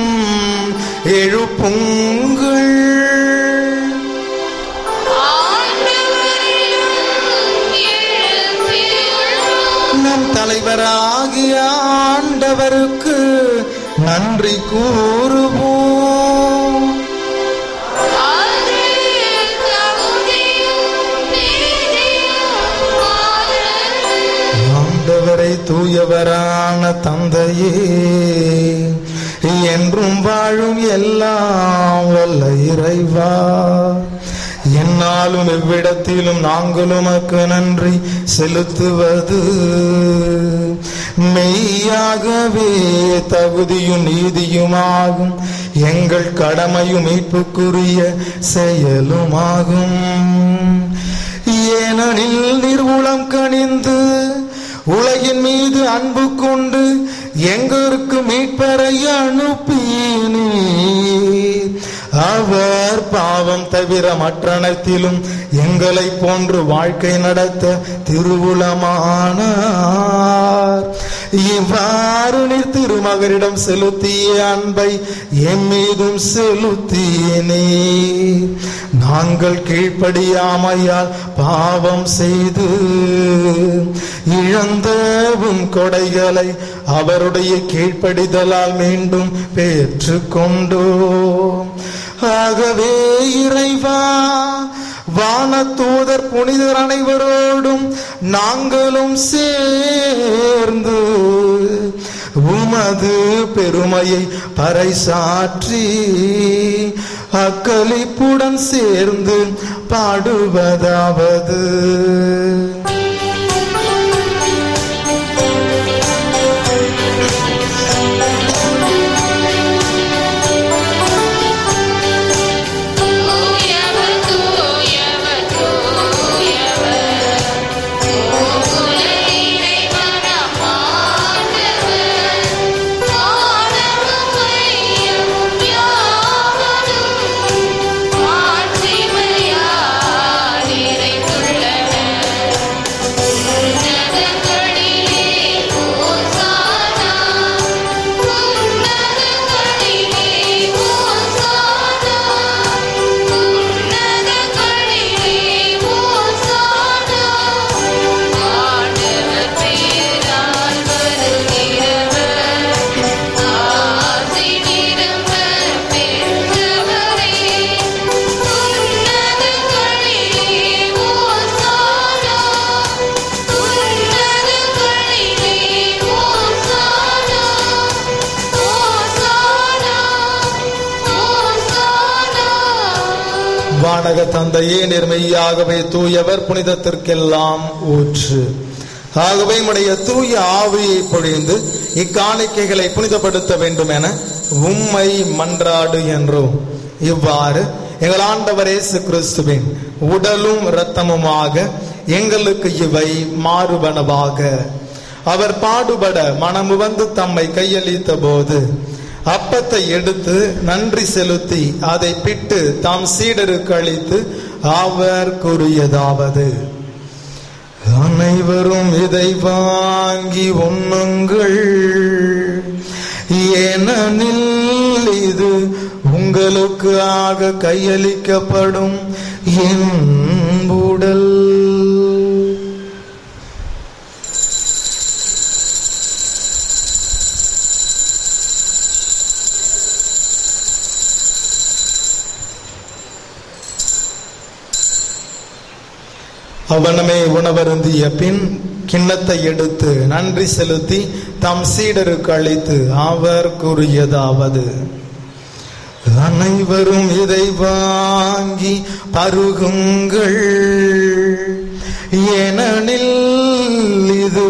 எழுப்புங்கள். நம் தலைவராகிய ஆண்டவருக்கு நன்றி கூறுவோம். ஆண்டவரை தூயவரான தந்தையே, என்றும் வாழும் எல்லாம் வல்ல இறைவா, என்னாலும் எவ்விடத்திலும் நாங்கள் உமக்கு நன்றி செலுத்துவது மெய்யாகவே தகுதியும் நீதியுமாகும். எங்கள் கடமையும் மீட்புக்குரிய செயலுமாகும். ஏனெனில் நீர் உளம் கனிந்து உலகின் மீது அன்பு கொண்டு எங்களுக்கு மீட்பரை அனுப்பினீர். அவர் பாவம் தவிர மற்றனைத்திலும் எங்களை போன்று வாழ்க்கை நடத்த திருவுளமானார். இவ்வாறு நீர் திருமகனிடம் செலுத்திய அன்பை எம் மீதும் செலுத்தினீர். நாங்கள் கீழ்ப்படியாமையால் பாவம் செய்து இழந்தவும் கொடைகளை அவருடைய கீழ்ப்படிதலால் மீண்டும் பெற்றுக்கொண்டோம். ஆகவே இறைவா, வானதூதர் புனிதர் அனைவரோடும் நாங்களும் சேர்ந்து உமது பெருமையை பறைசாற்றி அக்களிப்புடன் சேர்ந்து பாடுவதாவது: வானக தந்தையே, நேர்மையாகவே தூயவர், புனிதத்திற்கெல்லாம் ஊற்று. ஆகவே உம்முடைய தூய ஆவியை பொழிந்து இக்காணிக்கைகளை புனிதப்படுத்த வேண்டும் என உம்மை மன்றாடுகின்றோம். இவ்வாறு எங்கள் ஆண்டவர் இயேசு கிறிஸ்துவின் உடலும் இரத்தமுமாக எங்களுக்கு இவை மாறுபனவாக. அவர் பாடுபட மனமு வந்து தம்மை கையளித்த போது அப்பத்தை எடுத்து நன்றி செலுத்தி அதை பிட்டு தாம் சீடருக்கு அளித்து அவர் கூறியதாவது: அனைவரும் இதை வாங்கி உண்ணுங்கள், ஏனெனில் இது உங்களுக்கு ஆக கையளிக்கப்படும் என் உடல். அவனமே உணவருந்திய பின் கிண்ணத்தை எடுத்து நன்றி செலுத்தி தம் சீடருக்கு அளித்து அவர் கூறியதாவது: அனைவரும் இதை வாங்கி பருகுங்கள், ஏனெனில் இது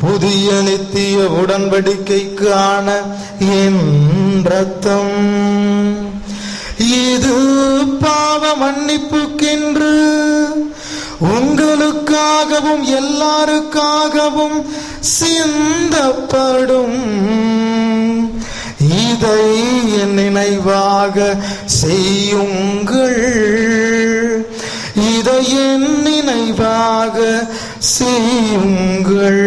புதிய நித்திய உடன்படிக்கைக்கான என் இரத்தம். இது பாவ மன்னிப்புக்கென்று உங்களுக்காகவும் எல்லாருக்காகவும் சிந்தப்படும். இதை என் நினைவாக செய்யுங்கள், இதை என் நினைவாக செய்யுங்கள்.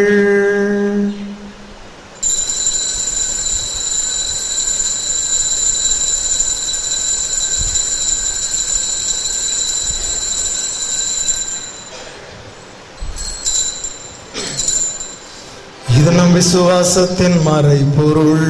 இது நம் விசுவாசத்தின் மறைபொருள்.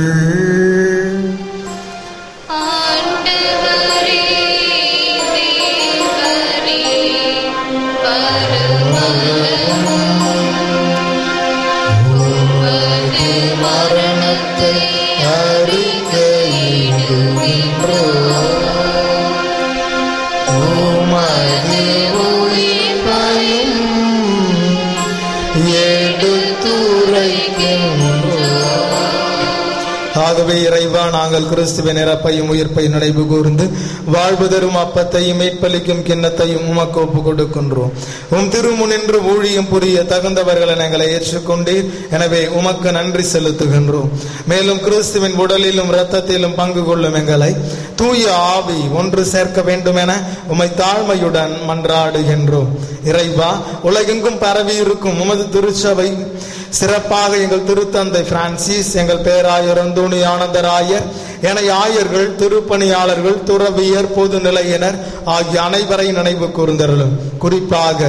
மரணத்தை உமது உயிர்ப்பையும் ஆகவே இறைவா, நாங்கள் கிறிஸ்துவின் இறப்பையும் உயிர்ப்பையும் நினைவு கூர்ந்து வாழ்வு தரும் அப்பத்தையும் மீட்பளிக்கும் கிண்ணத்தையும் உமக்கு ஒப்புக் கொடுக்கின்றோம். உம் திருமுனின்று ஊழியம் புரிய தகுந்தவர்களை எங்களை ஏற்றுக்கொண்டீர். எனவே உமக்கு நன்றி செலுத்துகின்றோம். மேலும் கிறிஸ்துவின் உடலிலும் இரத்தத்திலும் பங்கு கொள்ளும் எங்களை தூய ஆவி ஒன்று சேர்க்க வேண்டும் என உம்மை தாழ்மையுடன் மன்றாடுகின்றோம். இறைவா, உலகெங்கும் பரவி இருக்கும் உமது திருச்சபை, சிறப்பாக எங்கள் திருத்தந்தை பிரான்சிஸ், எங்கள் பேராயர் அந்தோணி ஆனந்தராயர், ஏனைய ஆயர்கள், திருப்பணியாளர்கள், துறவியர், பொது நிலையினர் ஆகிய அனைவரை நினைவு கூர்ந்தருளும். குறிப்பாக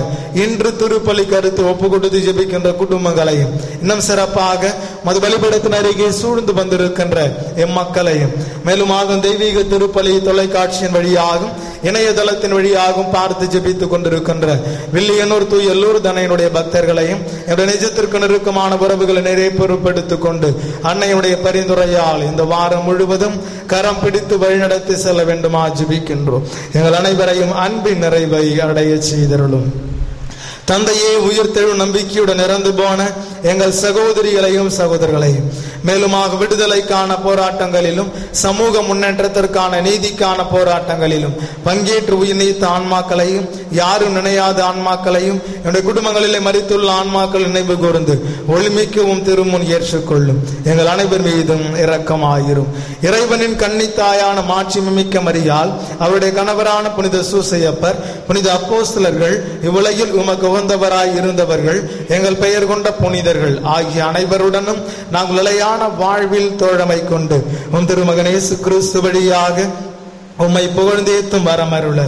இன்று திருப்பலி கருத்து ஒப்பு கொடுத்து ஜெபிக்கின்ற குடும்பங்களையும், இன்னும் சிறப்பாக மது வழிபடத்தின் அருகே சூழ்ந்து வந்திருக்கின்ற எம்மக்களையும், மேலும் ஆகும் தெய்வீக திருப்பலி தொலைக்காட்சியின் வழியாகும் இணையதளத்தின் வழியாகவும் பார்த்து ஜெபித்துக் கொண்டிருக்கின்ற வில்லியனூர் தூய லூர்தனையினுடைய பக்தர்களையும், என்னுடைய நிஜத்திற்கு நெருக்கமான உறவுகளை நிறைய பொறுப்பெடுத்துக் கொண்டு அன்னையுடைய பரிந்துரையால் இந்த வாரம் முழுவதும் கரம் பிடித்து வழிநடத்தி செல்ல வேண்டுமா ஜெபிக்கின்றோம். எங்கள் அனைவரையும் அன்பின் நிறைவை அடைய செய்தருளும். தந்தையே, உயிர்த்தெழு நம்பிக்கையுடன் இறந்து போன எங்கள் சகோதரிகளையும் சகோதரர்களையும், மேலுமாக விடுதலைக்கான போராட்டங்களிலும் சமூக முன்னேற்றத்திற்கான நீதிக்கான போராட்டங்களிலும் பங்கேற்று உயிர் நீத்த ஆன்மாக்களையும், யாரும் நினையாத ஆன்மாக்களையும், என்னுடைய குடும்பங்களிலே மரித்துள்ள ஆன்மாக்கள் நினைவு கூர்ந்து ஒளிமிக்கவும் திருமுன் ஏற்றுக்கொள்ளும். எங்கள் அனைவர் மீதும் இரக்கமாயிரும். இறைவனின் கன்னித்தாயான மாட்சிமிக்க மரியாள், அவருடைய கணவரான புனித சூசையப்பர், புனித அப்போஸ்தலர்கள், இவ்வுலகில் உமக்கு உகந்தவராய் இருந்தவர்கள், எங்கள் பெயர் கொண்ட புனிதர்கள் ஆகிய அனைவருடனும் நாங்கள் நிலையான வாழ்வில் தோழமை கொண்டு உம் திருமகன் இயேசு கிறிஸ்து வழியாக உம்மை புகழ்ந்தேத்தும் வரமருள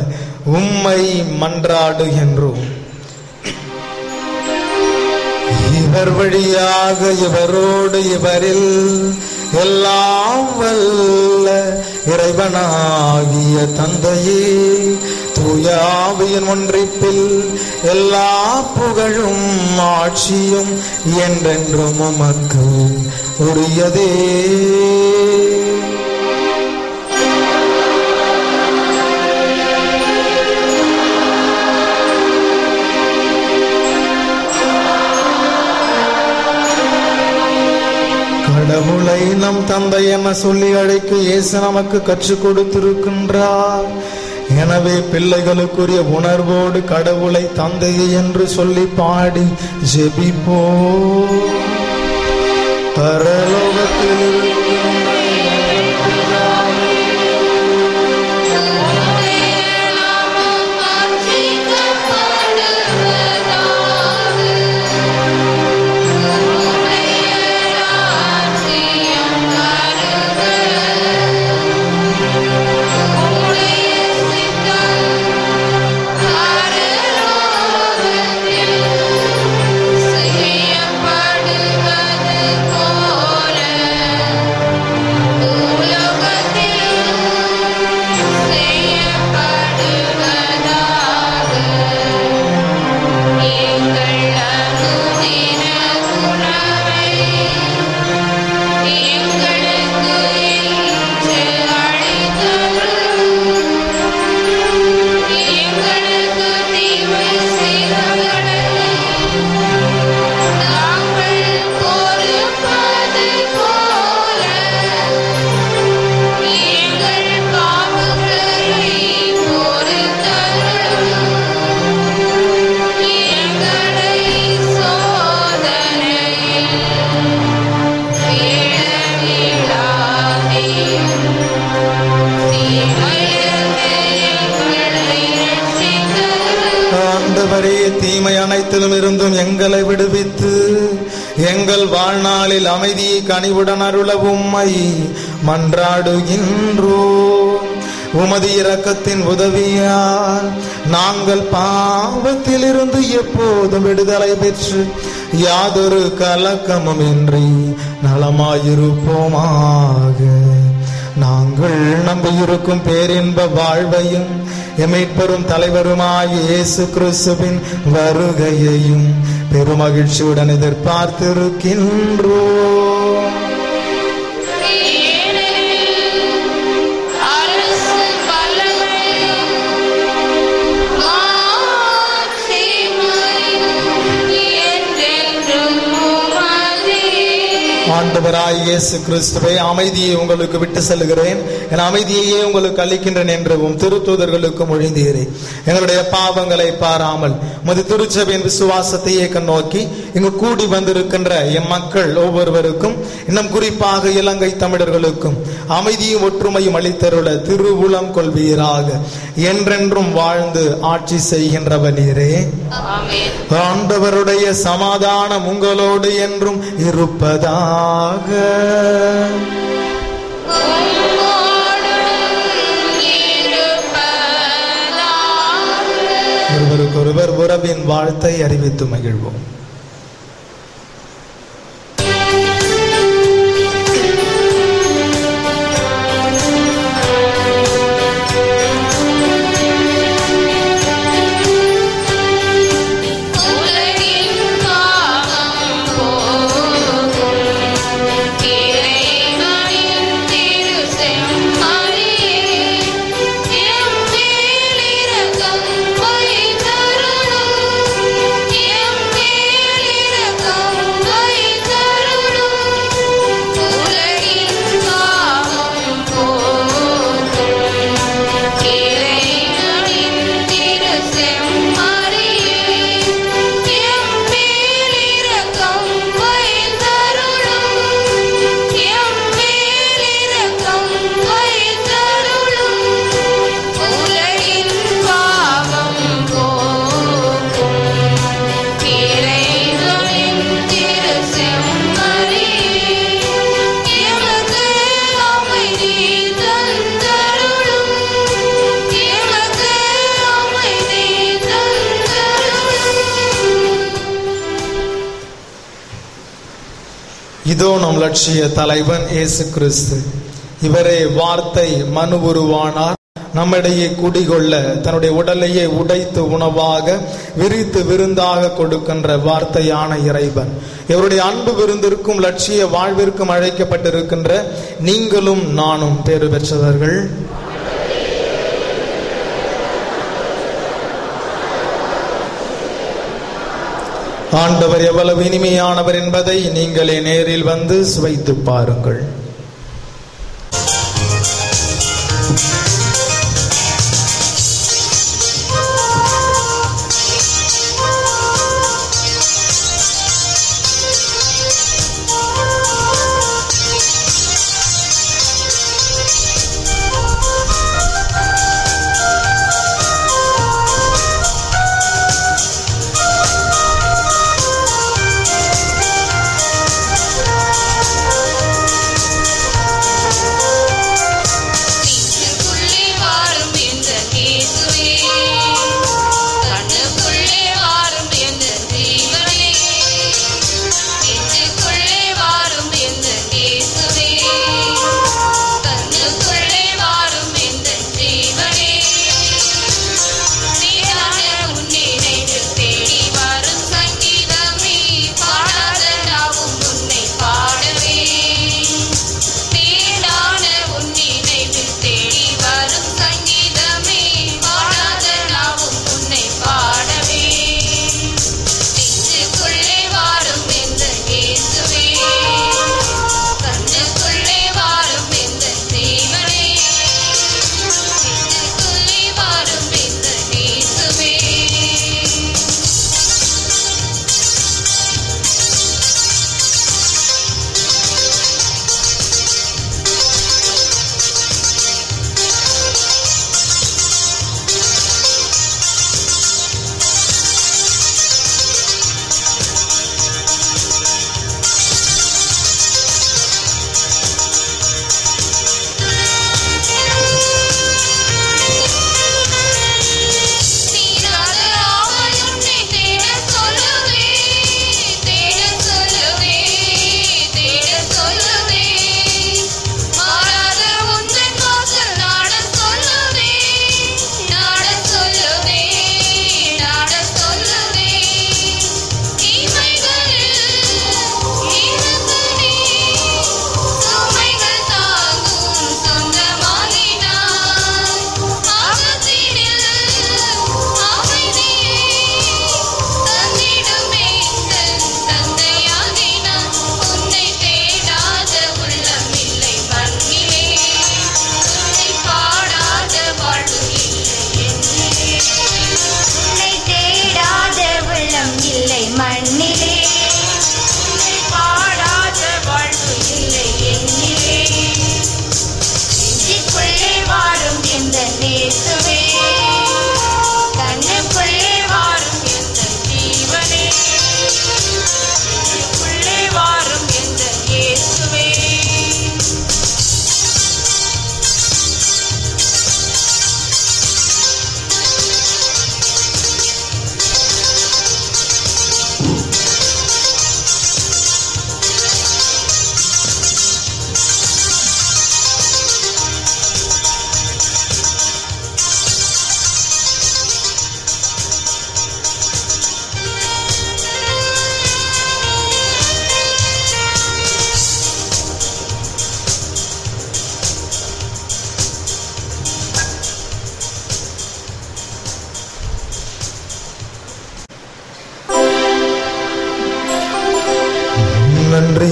உம்மை மன்றாடுகின்றோம். இவர் வழியாக, இவரோடு, இவரில் எல்லாம் வல்ல இறைவனாகிய தந்தையே, தூய ஆவியின் ஒன்றிப்பில் எல்லா புகழும் ஆட்சியும் என்றென்றும் உமக்கு உரியதே. கடவுளை நம் தந்தை என சொல்லி அழைக்க இயேசு நமக்கு கற்றுக் கொடுத்திருக்கின்றார். எனவே பிள்ளைகளுக்குரிய உணர்வோடு கடவுளை தந்தை என்று சொல்லி பாடி ஜெபிப்போ. பரலோகத்தில் செய்யப்படுவது போல எங்களை விடுவித்து எங்கள் வாழ்நாளில் அமைதியை கனிவுடன் அருள உம்மை மன்றாடுகின்றோம். உமது இரக்கத்தின் உதவியால் நாங்கள் பாவத்திலிருந்து எப்போதும் விடுதலை பெற்று யாதொரு கலக்கமும் இன்றி நலமாயிருப்போமாக. நாங்கள் நம்பியிருக்கும் பேரின்ப வாழ்வையும் எமைப்பெரும் தலைவருமாய் இயேசு கிறிஸ்துவின் வருகையையும் பெருமகிழ்ச்சியுடன் எதிர்பார்த்திருக்கின்றோம். ஆண்டவராய் இயேசு கிறிஸ்துவே, அமைதியை உங்களுக்கு விட்டு செல்கிறேன், என் அமைதியையே உங்களுக்கு அளிக்கின்றேன் என்று உம் திருத்தூதர்களுக்கு மொழிந்தீரேன். எங்களுடைய பாவங்களை பாராமல் உமது திருச்சபையின் விசுவாசத்தையே கண்ணோக்கி இங்கு கூடி வந்திருக்கின்ற எம் மக்கள் ஒவ்வொருவருக்கும், இன்னும் குறிப்பாக இலங்கை தமிழர்களுக்கும் அமைதியும் ஒற்றுமையும் அளித்தருள திருவுளம் கொள்வீராக. என்றென்றும் வாழ்ந்து ஆட்சி செய்கின்றவர் நீரே. ஆண்டவருடைய சமாதானம் உங்களோடு என்றும் இருப்பதாக. ஒருவருக்கொருவர் உறவின் வாழ்த்தை அறிவித்து மகிழ்வோம். இதோ நம் லட்சிய தலைவன் இயேசு கிறிஸ்து. இவரே வார்த்தை மனு உருவானார், நம்மிடையே குடிகொள்ள தன்னுடைய உடலையே உடைத்து உணவாக விரித்து விருந்தாக கொடுக்கின்ற வார்த்தையான இறைவன். இவருடைய அன்பு விருந்திற்கும் லட்சிய வாழ்விற்கும் அழைக்கப்பட்டிருக்கின்ற நீங்களும் நானும் பேறு பெற்றவர்கள். ஆண்டவர் எவ்வளவு இனிமையானவர் என்பதை நீங்களே நேரில் வந்து சுவைத்து பாருங்கள்.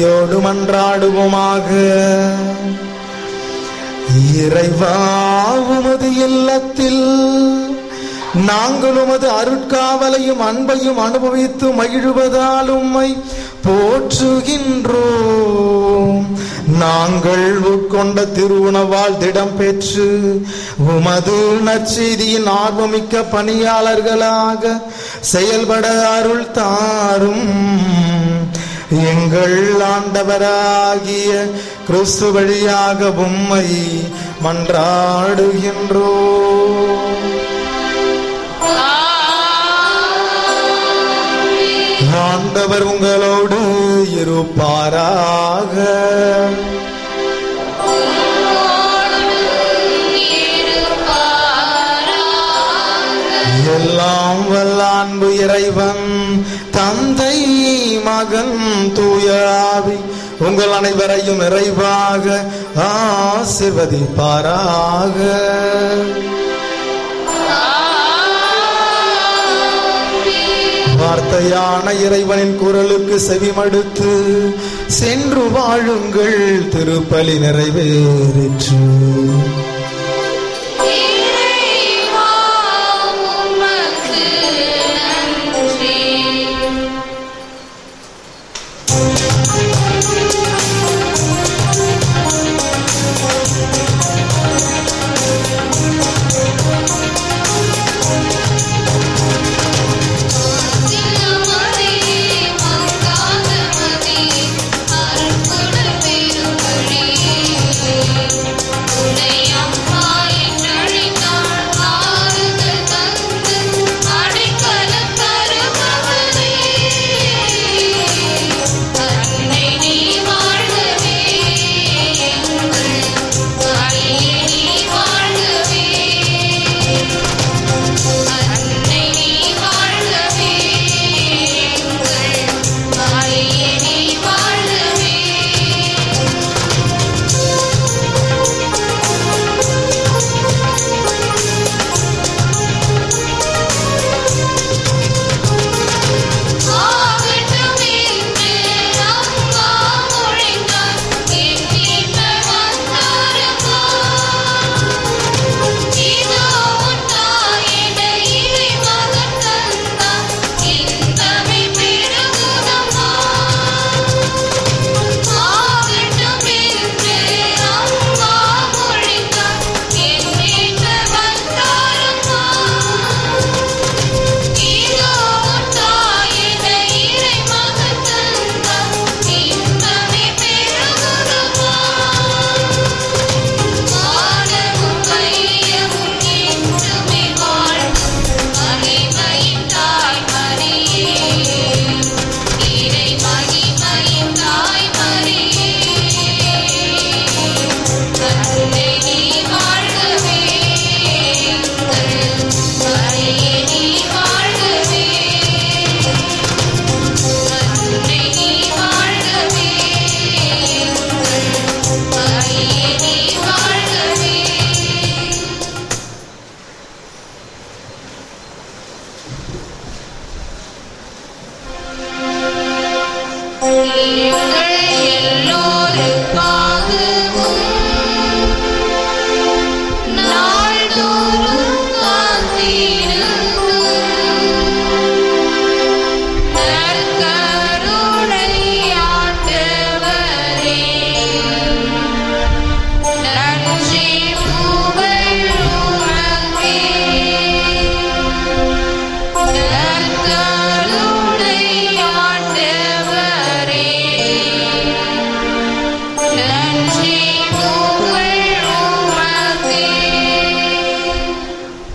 தாழ்மையோடு மன்றாடுவோமாக. இறைவா, உமது இல்லத்தில் நாங்கள் உமது அருட்காவலையும் அன்பையும் அனுபவித்து மகிழ்வதால் உம்மை போற்றுகின்றோம். நாங்கள் உட்கொண்ட திருவுணவால் திடம் பெற்று உமது நற்செய்தியின் ஆர்வமிக்க பணியாளர்களாக செயல்பட அருள் தாரும். எங்கள் ஆண்டவராகிய கிறிஸ்து வழியாக உம்மை மன்றாடுகின்றோம். ஆண்டவர் உங்களோடு இருப்பாராக. எல்லாம் வல்ல அன்பு இறைவன் தந்தை, மகன், தூய ஆவி உங்கள் அனைவரையும் நிறைவாக ஆசீர்வதிப்பாராக. வார்த்தையான இறைவனின் குரலுக்கு செவிமடுத்து சென்று வாழுங்கள். திருப்பலி நிறைவேறிற்று.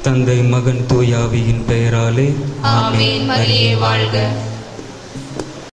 தந்தை, மகன், தூய ஆவியின் பெயராலே ஆமென். மரியே வாழ்க.